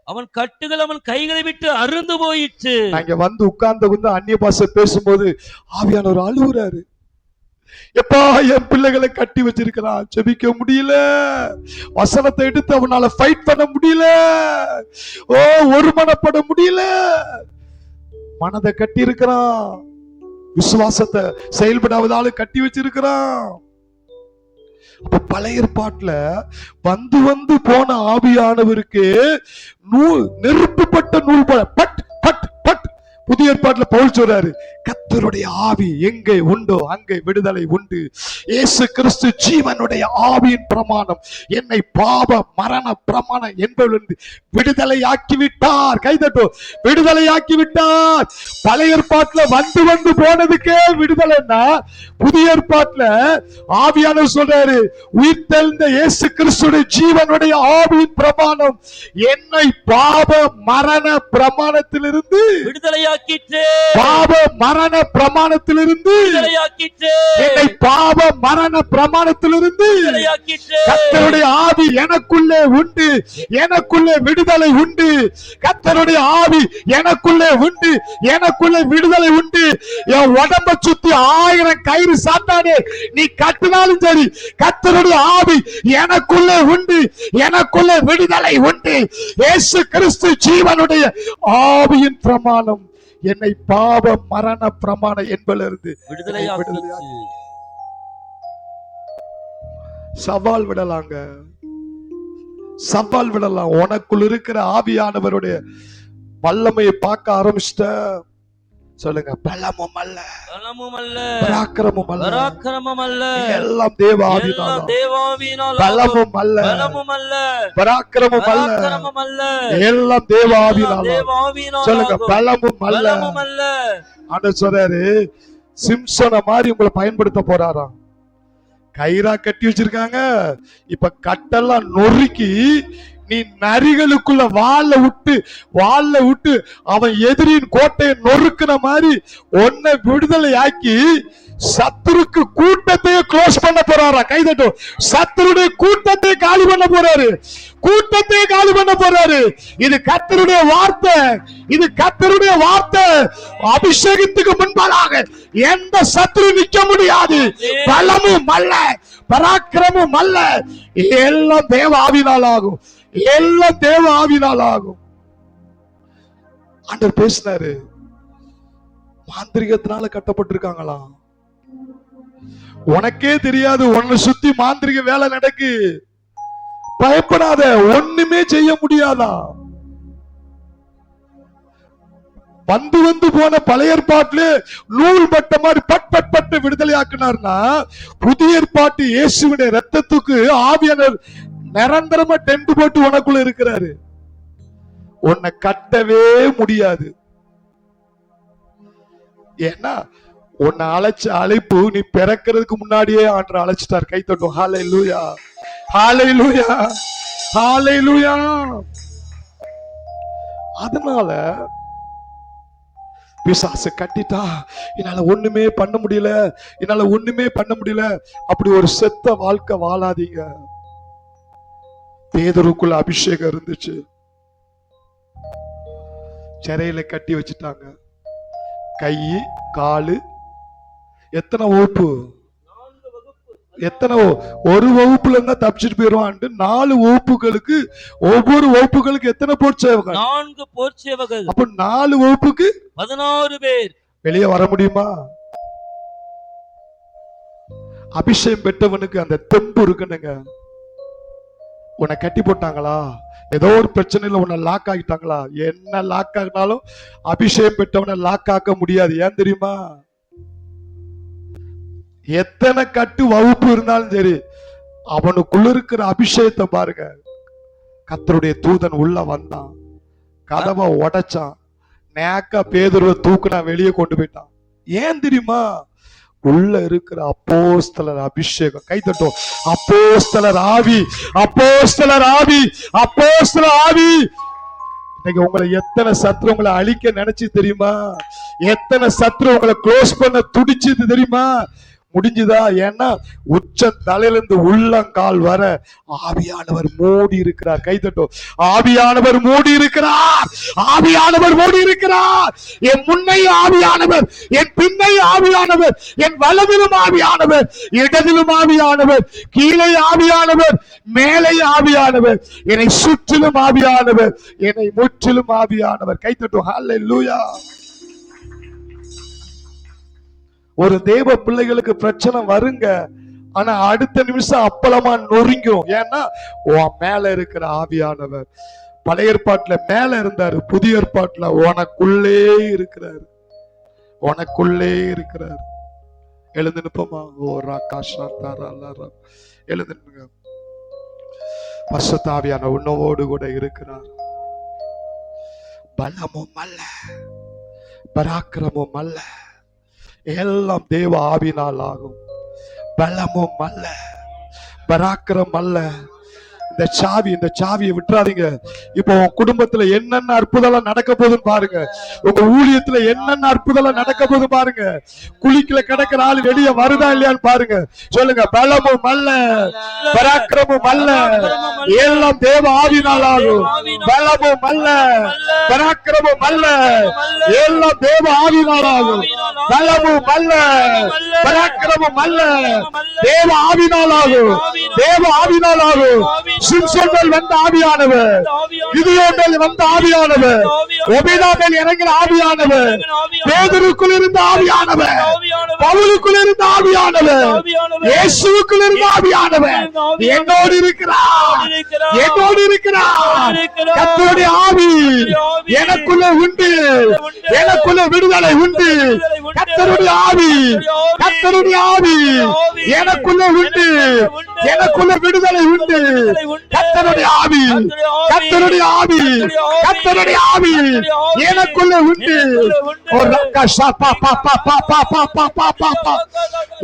அவன் கட்டுகள் அவன் கைகளை விட்டு அருந்து போயிடுச்சு. அங்க வந்து உட்கார்ந்து அந்நிய பாஷை பேசும்போது ஆவியானவர் அழுகுறாரு. எப்பா, என் பிள்ளைகளை கட்டி வச்சிருக்கிறான், ஜெபிக்க முடியல, வசனத்தை எடுத்து அவனால ஃபைட் பண்ண முடியல, ஒருமனப்பட முடியல, மனதை கட்டி இருக்கிறான், விசுவாசத்தை செயல்படாவதால கட்டி வச்சிருக்கிறான். அப்ப பழைய ஏற்பாட்டுல வந்து போன ஆவியானவருக்கு நெருப்புப்பட்ட நூல் போல பட் பட் பட். புதிய ஏற்பாட்டுல பவுல் சொல்றாரு, கர்த்தருடைய ஆவி எங்கே உண்டோ அங்கே விடுதலை உண்டு. இயேசு கிறிஸ்து ஜீவனுடைய ஆவியின் பிரமாணம் என்னை பாவ மரண பிரமாணம் என்பதிலிருந்து விடுதலை ஆக்கி விட்டார். கைதட்டோ, விடுதலை ஆக்கி விட்டார். பழைய ஏற்பாட்டுல வந்து போனதுக்கே விடுதலைன்னா, புதிய ஏற்பாட்டுல ஆவியானவர் சொல்றாரு, உயிர்த்தெழுந்த இயேசு கிறிஸ்துடைய ஜீவனுடைய ஆவியின் பிரமாணம் என்னை பாவ மரண பிரமாணத்திலிருந்து விடுதலை விடுதலையாக்கிற்றே, பாவ மரண பிரமாணத்திலிருந்து விடுதலையாக்கிற்றே, என்னை பாவ மரண பிரமாணத்திலிருந்து விடுதலையாக்கிற்றே. கர்த்தருடைய ஆவி எனக்குள்ளே உண்டு, எனக்குள்ளே விடுதலை உண்டு. கர்த்தருடைய ஆவி எனக்குள்ளே உண்டு, எனக்குள்ளே விடுதலை உண்டு. என் உடம்ப சுத்தி 1000 கயிறு சாத்தானே நீ கட்டினாலும் சரி, கர்த்தருடைய ஆவி எனக்குள்ளே உண்டு, எனக்குள்ளே விடுதலை உண்டு. இயேசு கிறிஸ்து ஜீவனுடைய ஆவியின் பிரமாணம் என்னை பாவ மரண பிரமாணம் என்பதிலிருந்து விடுதலையாக்கிற்று. சவால் விடலாங்க, சவால் விடலாம். உனக்குள் இருக்கிற ஆவியானவருடைய வல்லமையை பார்க்க ஆரம்பிச்சிட்ட, சொல்லுங்க, பலமும் அல்ல, பலமும் அல்ல, பராக்கிரமும் அல்ல, பராக்கிரமம் அல்ல, எல்லாம் தேவ ஆவியினால், எல்லாம் தேவாவியினால், பலமும் அல்ல, பலமும் அல்ல, பராக்கிரமும் அல்ல, பராக்கிரமம் அல்ல, எல்லாம் தேவ ஆவியினால். தேவாவியினால் சொல்லுங்க, ஆகும். பலமும் அல்ல. பலமும் அல்ல. ஆண்டவர் சொல்றாரு, சிம்சோனை மாதிரி உங்களை பயன்படுத்த போறாராம். கயிறா கட்டி வச்சிருக்காங்க, இப்ப கட்டெல்லாம் நொறுக்கி நீ நரிகளுக்குள்ள வாழ விட்டு அவன் எதிரின் கோட்டையை நொறுக்குன மாதிரி உன்னை விடுதலை ஆக்கி சத்துருக்கு கூட்டத்தையே க்ளோஸ் பண்ண போறாரா? கைதட்டும். சத்துருடைய கூட்டத்தை காலி பண்ண போறாரு, கூட்டத்தை காலி பண்ண போறாரு. இது கர்த்தருடைய வார்த்தை, இது கர்த்தருடைய வார்த்தை. அபிஷேகத்துக்கு முன்பாக எந்த சத்துரு நிக்க முடியாது. பலமும் அல்ல, பராக்கிரமும் அல்ல, எல்லாம் தேவ ஆவியினால் ஆகும், எல்லாம் தேவ ஆவியினால் ஆகும். ஆண்டவர் பேசினாரு, மாந்திரிகத்தினால கட்டப்பட்டிருக்காங்களா? உனக்கே தெரியாது, உன்னை சுத்தி மாந்திரிக வேலை நடக்கு, பயப்படாத, ஒண்ணுமே செய்ய முடியாதா? வந்து போன பழைய ஏற்பாட்டுல நூல் பட்ட மாதிரி பட்டு விடுதலை ஆக்கினார்னா, புதிய ஏற்பாட்டு இயேசுவின் ரத்தத்துக்கு ஆவியானவர் நிரந்தரமா டென்ட் போட்டு உனக்குள்ள இருக்கிறாரு. உன்னை கட்டவே முடியாது. ஏன்னா உன்னை அழைச்ச அழைப்பு நீ பிறக்கிறதுக்கு முன்னாடியே ஆண்டவர் அழைச்சிட்டார். கை தட்டும். ஹல்லேலூயா, ஹல்லேலூயா, ஹல்லேலூயா. அதனால பிசாசு கட்டிட்டா, என்னால ஒண்ணுமே பண்ண முடியல, என்னால ஒண்ணுமே பண்ண முடியல, அப்படி ஒரு செத்த வாழ்க்கை வாழாதீங்க. பேதுருக்குள்ள அபிஷேகம் இருந்துச்சு, சிறையில கட்டி வச்சுட்டாங்க. கை காலு எத்தனை வகுப்பு, எத்தனை ஒரு வகுப்புல இருந்தா தப்பிச்சுட்டு போயிருவான். 4 வகுப்புகளுக்கு, ஒவ்வொரு வகுப்புகளுக்கு எத்தனை போர்ச்சேவகர்? 4 போர்ச்சேவகர். அப்ப 4 வகுப்புக்கு 16 பேர். வெளியே வர முடியுமா? அபிஷேகம் பெற்றவனுக்கு அந்த தெம்பு இருக்குனுங்க. உன்னை கட்டி போட்டாங்களா, ஏதோ ஒரு பிரச்சனையில உன்னை லாக் ஆகிட்டாங்களா, என்ன லாக் ஆகினாலும் அபிஷேகம் பெற்றவனை லாக் ஆக்க முடியாது. ஏன் தெரியுமா? எத்தனை கட்டு வகுப்பு இருந்தாலும் சரி, அவனுக்குள்ள இருக்கிற அபிஷேகத்தை பாருங்க. கர்த்தருடைய தூதன் உள்ள வந்தான், கதவை உடைச்சான், நேக்கா பேதுருவை தூக்குனா வெளியே கொண்டு போயிட்டான். ஏன் தெரியுமா? உள்ள இருக்கிற அப்போஸ்தலர் அபிஷேகம். கை தட்டும். அப்போஸ்தலர் ஆவி, அப்போஸ்தலர் ஆவி, அப்போஸ்தலர் ஆவி. இன்னைக்கு உங்களை எத்தனை சத்ரு உங்களை அழிக்க நினைச்சு தெரியுமா? எத்தனை சத்ரு உங்களை க்ளோஸ் பண்ண துடிச்சது தெரியுமா? முடிஞ்சுதா? ஏன்னா உச்ச தலையிலிருந்து உள்ளங்கால் வர ஆவியானவர் மூடி இருக்கிறார். கைதட்டும். ஆவியானவர் மூடி இருக்கிறார், ஆவியானவர் மூடி இருக்கிறார். என் முன்னை ஆவியானவர், என் பின்னை ஆவியானவர், என் வலதிலும் ஆவியானவர், இடதிலும் ஆவியானவர், கீழே ஆவியானவர், மேலே ஆவியானவர், என்னை சுற்றிலும் ஆவியானவர், என்னை முற்றிலும் ஆவியானவர். கைதட்டும். ஹல்லேலூயா. ஒரு தேவ பிள்ளைகளுக்கு பிரச்சனை வருங்க, ஆனா அடுத்த நிமிஷம் அப்பளமா நொறுங்கும். ஏன்னா உன் மேல இருக்கிற ஆவியானவர் பழைய ஏற்பாட்டுல மேல இருந்தாரு, புதிய ஏற்பாட்டுல உனக்குள்ளே இருக்கிறாரு, உனக்குள்ளே இருக்கிறார். எழுந்து நிப்போமா? ஓ ராகாஷா தாரா, எழுந்து நில்லுங்க. பரிசுத்த ஆவியானவர் உன்னோடு கூட இருக்கிறார். பலமும் அல்ல, பராக்கிரமும் அல்ல, எல்லாம் தேவ ஆவியினால் ஆகும். பலமும் அல்ல, பராக்கிரம் அல்ல, இந்த சாவியை விட்டுறாதீங்க. இப்போ உங்க குடும்பத்துல என்னென்ன அற்புதம் நடக்க போகுதுன்னு பாருங்க. உங்க ஊழியத்துல என்னென்ன அற்புதம் நடக்க போகுது பாருங்க. குழிக்குள்ள கிடக்கிற ஆள் வெளியே வருதா இல்லையான்னு பாருங்க. சொல்லுங்க, பலமும் அல்ல, பராக்கிரமும் அல்ல, எல்லாம் தேவ ஆவியினால் ஆகும். பலமும் அல்ல, பராக்கிரமும் அல்ல, எல்லாம் தேவ ஆவியினால் ஆகும். பலமும் அல்ல, பராக்கிரமும் அல்ல, தேவ ஆவியினால் ஆகும். தேவ ஆவியினால் ஆகும். சிம்சோன் மேல் வந்த ஆவியானவர், கிதியோன் மேல் வந்த ஆவியானவர், ஒபேதா மேல் இறங்கின ஆவியானவர், பேதுருக்குள் இருந்த ஆவியானவர், பவுலுக்குள் இருந்த ஆவியானவர், இயேசுவுக்குள் இருந்த ஆவியானவர் என்னோடு இருக்கிறார், என்னோடு இருக்கிறார். கர்த்தருடைய ஆவி எனக்குள்ள உண்டு, எனக்குள்ள விடுதலை உண்டு. கர்த்தருடைய ஆவி, கர்த்தருடைய ஆவி எனக்குள்ள உண்டு, எனக்குள்ள விடுதலை உண்டு. கர்த்தருடைய ஆவி, கர்த்தருடைய ஆவி, கர்த்தருடைய ஆவி எனக்குள்ள உண்டு. ஒரு கஷா பா பா பா பா பா பா பா பா பா பா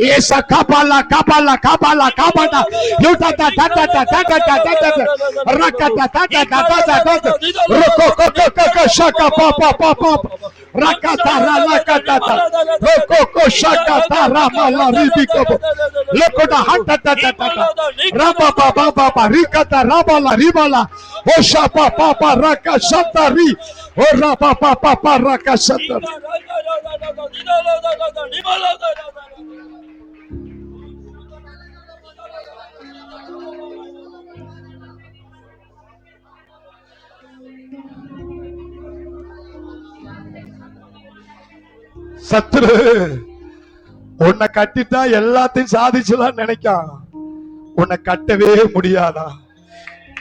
ஏசா கபாலா கபாலா கபாலா கபாடா யூடா டா டா டா டா டா டா டா டா ரக்கா டா டா டா டா டா டா டா ரோகோ கோ கோ கோ ஷாகா பா பா பா பா ரக்கா டா ரக்கா டா டா ரோகோ கோ ஷாகா டா ராமலா ரிபிகோ லோகோடா ஹட்டா டா டா டா ராபா பா பா பா பா ரிகா ராபாலா ரிபாலா ஓஷா பா பா பா ரக்கா ஷாட்டா ரி ஓ ராபா பா பா பா ரக்கா ஷாட்டா. சத்துரு உன்னை கட்டிட்டா எல்லாத்தையும் சாதிச்சுதான் நினைக்கான். உன்னை கட்டவே முடியாதா,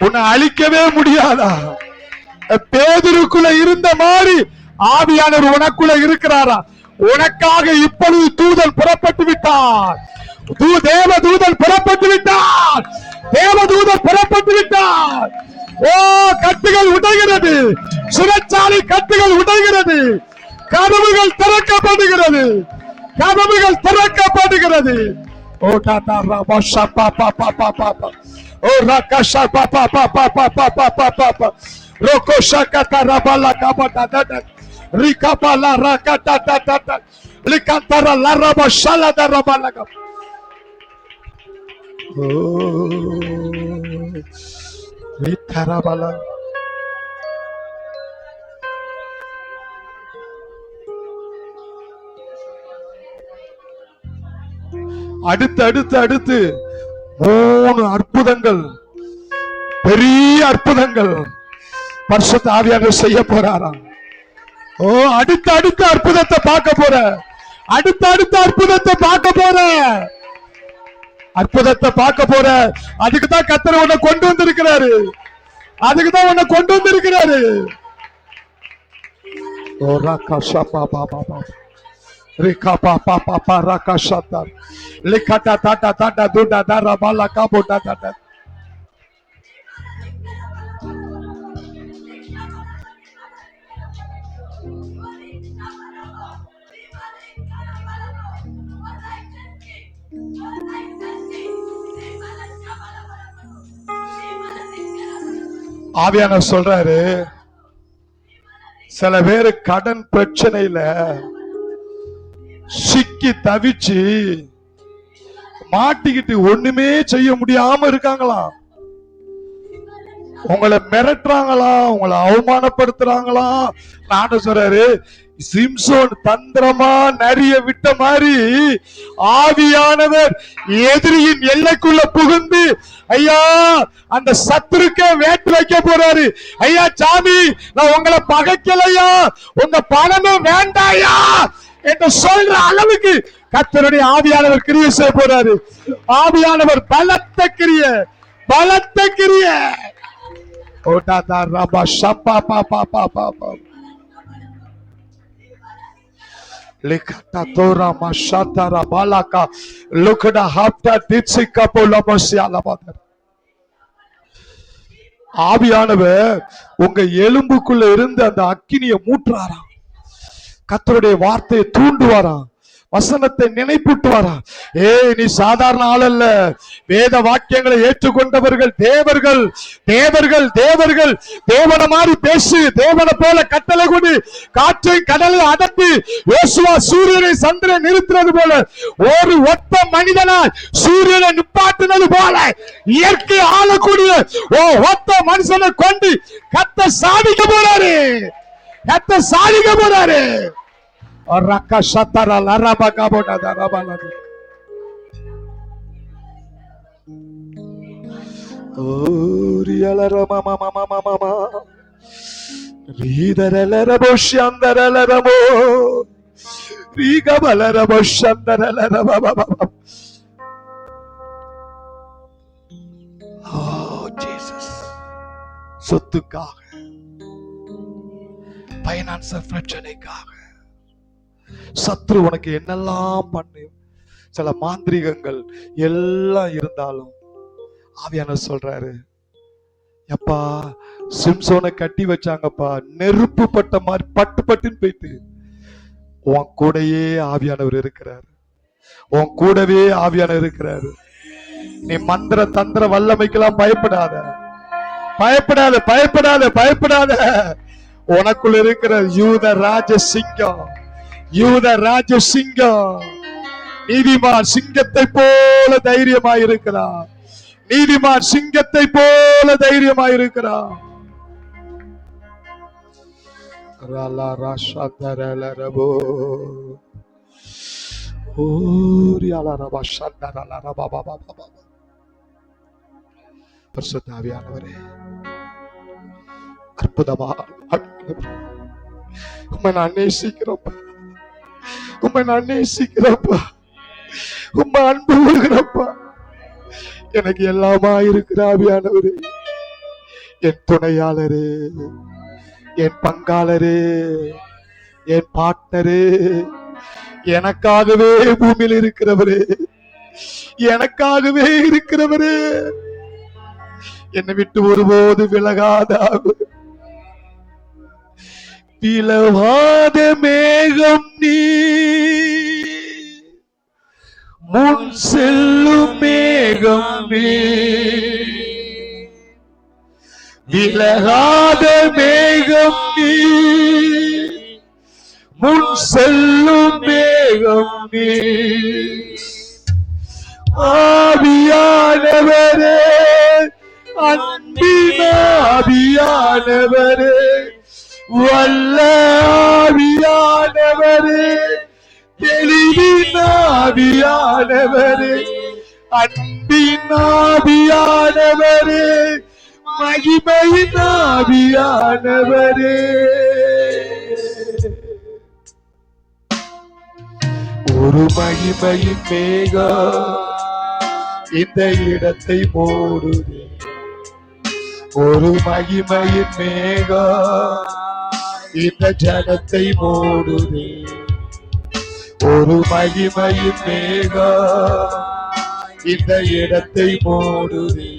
உன்னை அழிக்கவே முடியாதா. பேதுருக்குள்ள இருந்த மாதிரி ஆவியானவர் உனக்குள்ள இருக்கிறாரா? உனக்காக இப்பொழுது தூதன் புறப்பட்டு விட்டார். தேவ தூதன் புறப்பட்டு விட்டார். தேவ தூதன் புறப்பட்டு விட்டார். ஓ, கட்டுகள் உடைகிறது, சிறைச்சாலை கட்டுகள் உடைகிறது, கதவுகள் திறக்கப்படுகிறது, கதவுகள் திறக்கப்படுகிறது. ஓ டாடா ராபா ஷப்பா பா பா பா பா பா ஓ ராகஷா பா பா பா பா பா பா பா பா பா பா பா ரோகோ ஷாகா ராபாலா காபா டா டா ரிகா பாலா ராகா டா டா டா டா லிகாந்தரா லா ராபா ஷாலா டா ராபாலா கா. ஓ லிதராபாலா அடுத்து அடுத்து அடுத்து 3 அற்புதங்கள், பெரிய அற்புதங்கள் பரிசுத்த ஆவியானவர் செய்ய போறாராம். ஓ, அடுத்த அடுத்த அற்புதத்தை பார்க்க போற, அடுத்த அடுத்த அற்புதத்தை பார்க்க போற, அற்புதத்தை பார்க்க போற. அதுக்கு தான் கர்த்தர் உன்னை கொண்டு வந்திருக்கிறாரு, அதுக்கு தான் உன்னை கொண்டு வந்திருக்கிறாரு. ஓ ராகஷா பா பா பா பா Rika pa pa pa pa raka shata likata ta ta ta ta duda da rabala kabo da da da. ஆவியானவர் சொல்றாரு, சில பேரு கடன் பிரச்சனையில சிக்கி தவிச்சு மாட்டிக்கிட்டு ஒண்ணுமே செய்ய முடியாம இருக்காங்களாம். உங்களை மிரட்டுறாங்களா, உங்களை அவமானப்படுத்துறாங்களா. நான் சொல்றாரு, சிம்சோன் தந்திரமா நரிய விட்ட மாதிரி ஆவியானவர் எதிரியின் எல்லைக்குள்ள புகுந்து ஐயா அந்த சத்துருக்கே வேட்டு வைக்க போறாரு. ஐயா சாமி, நான் உங்களை பகைக்கலையா, உங்க பணமே வேண்டாயா என்று சொல்ற அளவுக்கு கர்த்தருடைய ஆவியானவர் கிரியை செய்ய போறாரு. ஆவியானவர் பலத்த கிரிய, பலத்த கிரிய. ஓடாதா ரபா ஷப்பா பா பா பா பா பா லிகதா தோரா மஷாதா ரபாலகா லுகடா ஹப்டா திட்சிகா போலமசியாலபாத. ஆவியானவர் உங்க எலும்புக்குள்ள இருந்து அந்த அக்கினியை மூட்டுறாராம். கர்த்தருடைய வார்த்தையை தூண்டுவாராம். வசனத்தை நினைப்பூட்டு வரா. நீ சாதாரண ஆள் அல்ல. வேத வாக்கியங்களை ஏற்றுக்கொண்டவர்கள் தேவர்கள், தேவர்கள், தேவர்கள். தேவனை மாதிரி பேசு, தேவனை போல கட்டளை கொண்டு காற்றை கடலை அடப்பி யோசுவா சூரியனை சந்திரனை நிறுத்தினது போல, ஒரு ஒத்த மனிதனால் சூரியனை நிப்பாட்டினது போல இயற்கை ஆளக்கூடிய ஒத்த மனுஷனை கொண்டு கத்த சாதிக்க போறாரு, கத்த சாதிக்க போறாரு. ரக்க சத்தர லரப கபோட தரபல ஓரியல ரம மம மம மம ரீதரல ரபோஷந்தரல ரபோ ரீகபல ரபோஷந்தரல ரப பப. ஓ ஜீசஸ், சொத்துக்காக, பைனான்ஸ் பிரச்சனைக்காக சத்ரு உனக்கு என்னெல்லாம் பண்ணு, சில மாந்திரிகங்கள் எல்லாம் இருந்தாலும் ஆவியானவர் சொல்றாரு, எப்பா சிம்சோனை கட்டி வச்சாங்கப்பா, நெருப்பு பட்ட மாதிரி பட்டு பட்டுன்னு போயிட்டு உன் கூடயே ஆவியானவர் இருக்கிறாரு, உன் கூடவே ஆவியானவர் இருக்கிறாரு. நீ மந்திர தந்திர வல்லமைக்கெல்லாம் பயப்படாத, பயப்படாத, பயப்படாத, பயப்படாத. உனக்குள்ள இருக்கிற யூத ராஜ சிங்கம், யூத ராஜ சிங்கம், நீதிமான் சிங்கத்தை போல தைரியமாய் இருக்கிறார், நீதிமான் சிங்கத்தை போல தைரியமாய் இருக்கிறார். பரிசுத்தாவியானவரே, அற்புதமா உம்மை நான் நேசிக்கிறப்பா, உம்மை நான் நேசிக்கிறப்பா, உம்மை அன்பு கூறுகிறப்பா. எனக்கு எல்லாமா இருக்கிற ஆவியானவரே, என் துணையாளரே, என் பங்காளரே, என் பார்ட்னரே, எனக்காகவே பூமியில் இருக்கிறவரே, எனக்காகவே இருக்கிறவரே, என்னை விட்டு ஒருபோது விலகாத விலகாத மேகம் நீ, முன் செல்லும் மேகம் நீ, விலகாத மேகம் நீ, முன் செல்லும் மேகம் நீ. ஆவியானவரே, அன்பின் ஆவியானவரே, வல்ல ஆவியானவரே, தெளிவின் ஆவியானவரே, அன்பின் ஆவியானவரே, மகிமையின் ஆவியானவரே, ஒரு மகிமையின் மேகம் இந்த இடத்தை மூடுதே, ஒரு மகிமையின் மேகம் இந்த ஜனத்தை மூடுதே, ஒரு மகிமையின் மேகம் இந்த இடத்தை மூடுதே,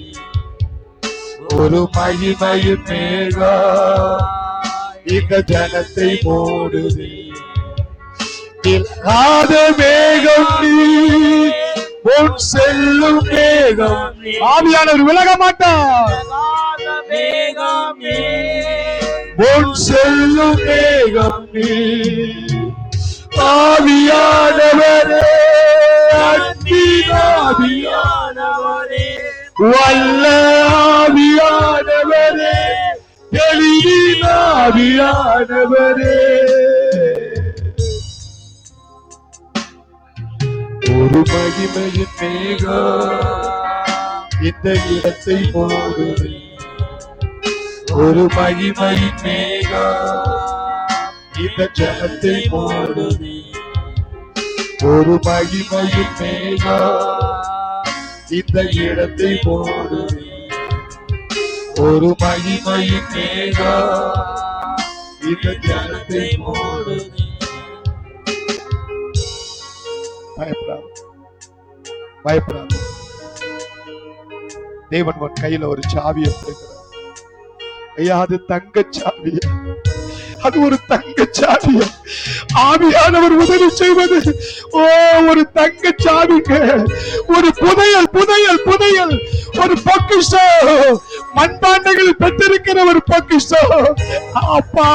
ஒரு மகிமையின் மேகம் இந்த ஜனத்தை மூடுதே. விலகாத மேகம் நீ, முன் செல்லும் மேகம். ஆவியானவர் விலக மாட்டார். முன் செல்லும் மேகம் நீ, ஆவியானவரே, அன்பின் ஆவியானவரே, வல்ல ஆவியானவரே, தெளிவின் ஆவியானவரே, ஒரு மகிமையின் மேகம் இந்த இடத்தை மூடுதே, ஒரு மகிமையின் மேகம் இந்த ஜனத்தை மூடுதே, ஒரு மகிமையின் மேகம் இந்த இடத்தை மூடுதே, ஒரு மகிமையின் மேகம் இந்த ஜனத்தை மூடுதே. பயப்படாது, பயப்படாது. தேவன் உன் கையில ஒரு சாவியை கொடுக்கிறார். ஐயா, அது தங்க சாவி, அது ஒரு தங்கச்சாவி. ஆவியானவர் உதவி செய்வது ஒரு தங்கச்சாவிக்கு ஒரு புதையல் புதையல் புதையல், ஒரு பொக்கிஷம், மண்பாண்டங்கள் பெற்றிருக்கிற ஒரு பொக்கிஷம். அப்பா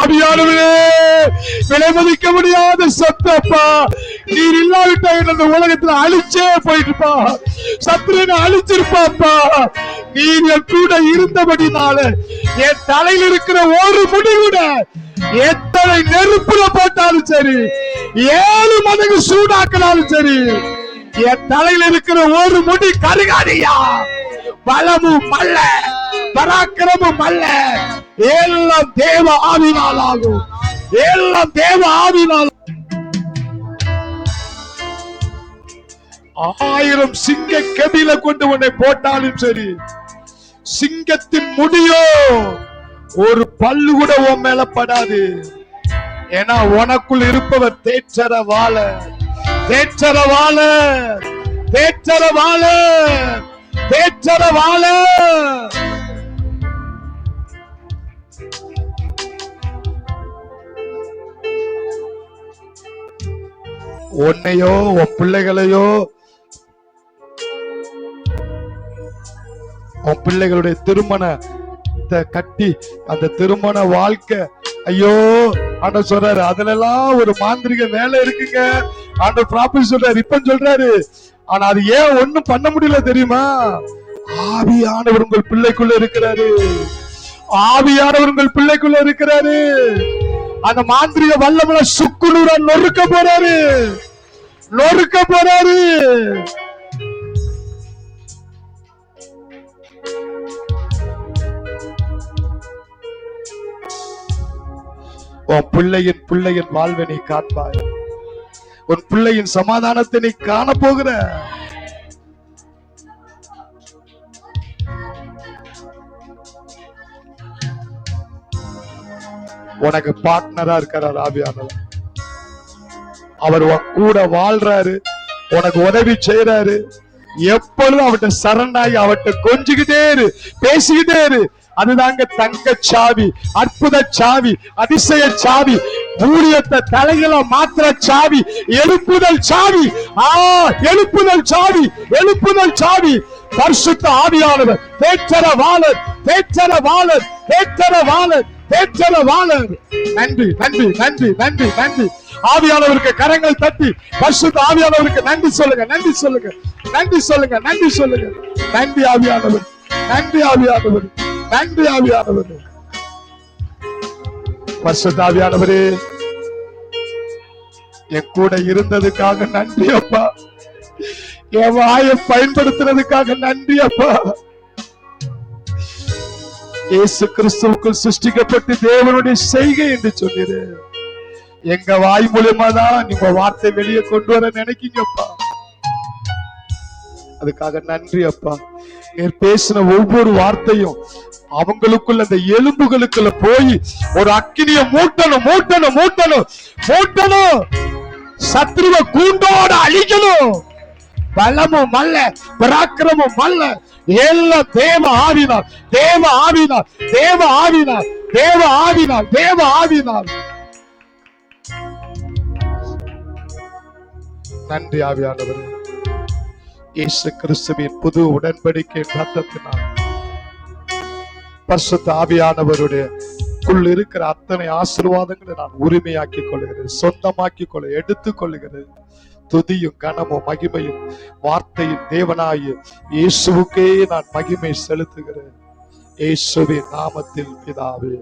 ஆவியானவரே, விலை மதிக்க முடியாத சொத்து அப்பா. நீர் இல்லாவிட்டா இந்த உலகத்துல அழிச்சே போயிட்டுப்பா, சத்துருனை அழிச்சிருப்பாப்பா. நீர் என் கூட இருந்தபடினால என் தலையில் இருக்கிற ஒரு முடி கூட எத்தனை நெருப்புல போட்டாலும் சரி, 7 மடங்கு சூடாக்கினாலும் சரி, என் தலையில் இருக்கிற ஒரு முடி கருகாதியா. பலமும் அல்ல, பராக்கிரமும் அல்ல, எல்லாம் தேவ ஆவினால் ஆகும், எல்லாம் தேவ ஆவினால். 1000 சிங்க கெபில கொண்டு உன்னை போட்டாலும் சரி, சிங்கத்தின் முடியோ ஒரு பல்லு கூட உன் மேல படாது. ஏன்னா உனக்குள் இருப்பவர் தேற்றரவாள, தேற்றரவாள, தேற்றரவாள, தேற்றரவாள. உன்னையோ உன் பிள்ளைகளையோ, உன் பிள்ளைகளுடைய திருமணத்தை கட்டி அந்த திருமண வாழ்க்கை, ஐயோ ஆண்டவர் சொல்றாரு, அதுல எல்லாம் ஒரு மாந்திரிக வேலை இருக்குங்க. ஆண்டவர் ப்ராபர்ட்டி சொல்றாரு, இப்ப சொல்றாரு. ஆனா அது ஏன் ஒண்ணும் பண்ண முடியல தெரியுமா? ஆவியானவர் உங்கள் பிள்ளைக்குள்ள இருக்கிறாரு, ஆவியானவர் உங்கள் பிள்ளைக்குள்ள இருக்கிறாரு. அந்த மாந்திரிக வல்லமல சுக்குநூற நொறுக்க போறாரு, நொறுக்க போறாரு. உன் பிள்ளையின் பிள்ளையின் வாழ்வை நீ காப்பாய், உன் பிள்ளையின் சமாதானத்தை நீ காண போகிற. உனக்கு பார்ட்னரா இருக்கிறார் ஆவியானவர். அவர் கூட வாழ்றாரு, உனக்கு உதவி செய்யறாரு. எப்பொழுதும் அவட்ட சரணாகி அவட்ட கொஞ்சிக்கிட்டே இரு, பேசிக்கிட்டே இரு. அதுதாங்க தங்க சாவி, அற்புத சாவி, அதிசய சாவி, ஊழியத்தை தலைகளை மாத்திர சாவி, எழுப்புதல் சாவி. எழுப்புதல் சாவி, எழுப்புதல் சாவி. பரிசுத்த ஆவியானவர் தேற்றரவாளர், தேற்றரவாளர், தேற்றரவாளர், தேற்றரவாளர். நன்றி நன்றி நன்றி நன்றி நன்றி. ஆவியானவருக்கு கரங்கள் தட்டி பரிசுத்த ஆவியானவருக்கு நன்றி சொல்லுங்க, நன்றி சொல்லுங்க, நன்றி சொல்லுங்க, நன்றி சொல்லுங்க. நன்றி ஆவியானவர், நன்றி ஆவியானவர், நன்றி ஆவியானவர். பரிசுத்த ஆவியானவரே, என் கூட இருந்ததுக்காக நன்றி அப்பா. என் வாயை பயன்படுத்துறதுக்காக நன்றி அப்பா. இயேசு கிறிஸ்துவுக்குள் சிருஷ்டிக்கப்பட்டு தேவனுடைய செய்கை என்று சொன்னீரு. எங்க வாய் மூலமா தான் நீங்க வார்த்தை வெளியே கொண்டு வர நினைக்கீங்கப்பா. அதுக்காக நன்றி அப்பா. நீர் பேசின ஒவ்வொரு வார்த்தையும் அவங்களுக்குள்ள அந்த எலும்புகளுக்குள்ள போய் ஒரு அக்கினிய மூட்டணும், மூட்டணும், மூட்டணும், மூட்டணும். சத்ருவ கூண்டோட அழிக்கணும். பலமும் அல்ல, பராக்கிரமும் அல்ல, எல்லாம் தேவ ஆவினார், தேவ ஆவினார், தேவ ஆவினார், தேவ ஆவினார், தேவ ஆவினார். நன்றி ஆவியானவர். இயேசு கிறிஸ்துவின் புது உடன்படிக்கை ரத்தத்தினால் பரிசுத்த ஆவியானவருடைய குள் இருக்கிற அத்தனை ஆசீர்வாதங்களை நான் உரிமையாக்கிக் கொள்கிறேன், சொந்தமாக்கிக் கொள்ள எடுத்துக் கொள்கிறேன். துதியும் கனமும் மகிமையும் வார்த்தையின் தேவனாய இயேசுவுக்கே நான் மகிமை செலுத்துகிறேன். இயேசுவின் நாமத்தில் பிதாவே.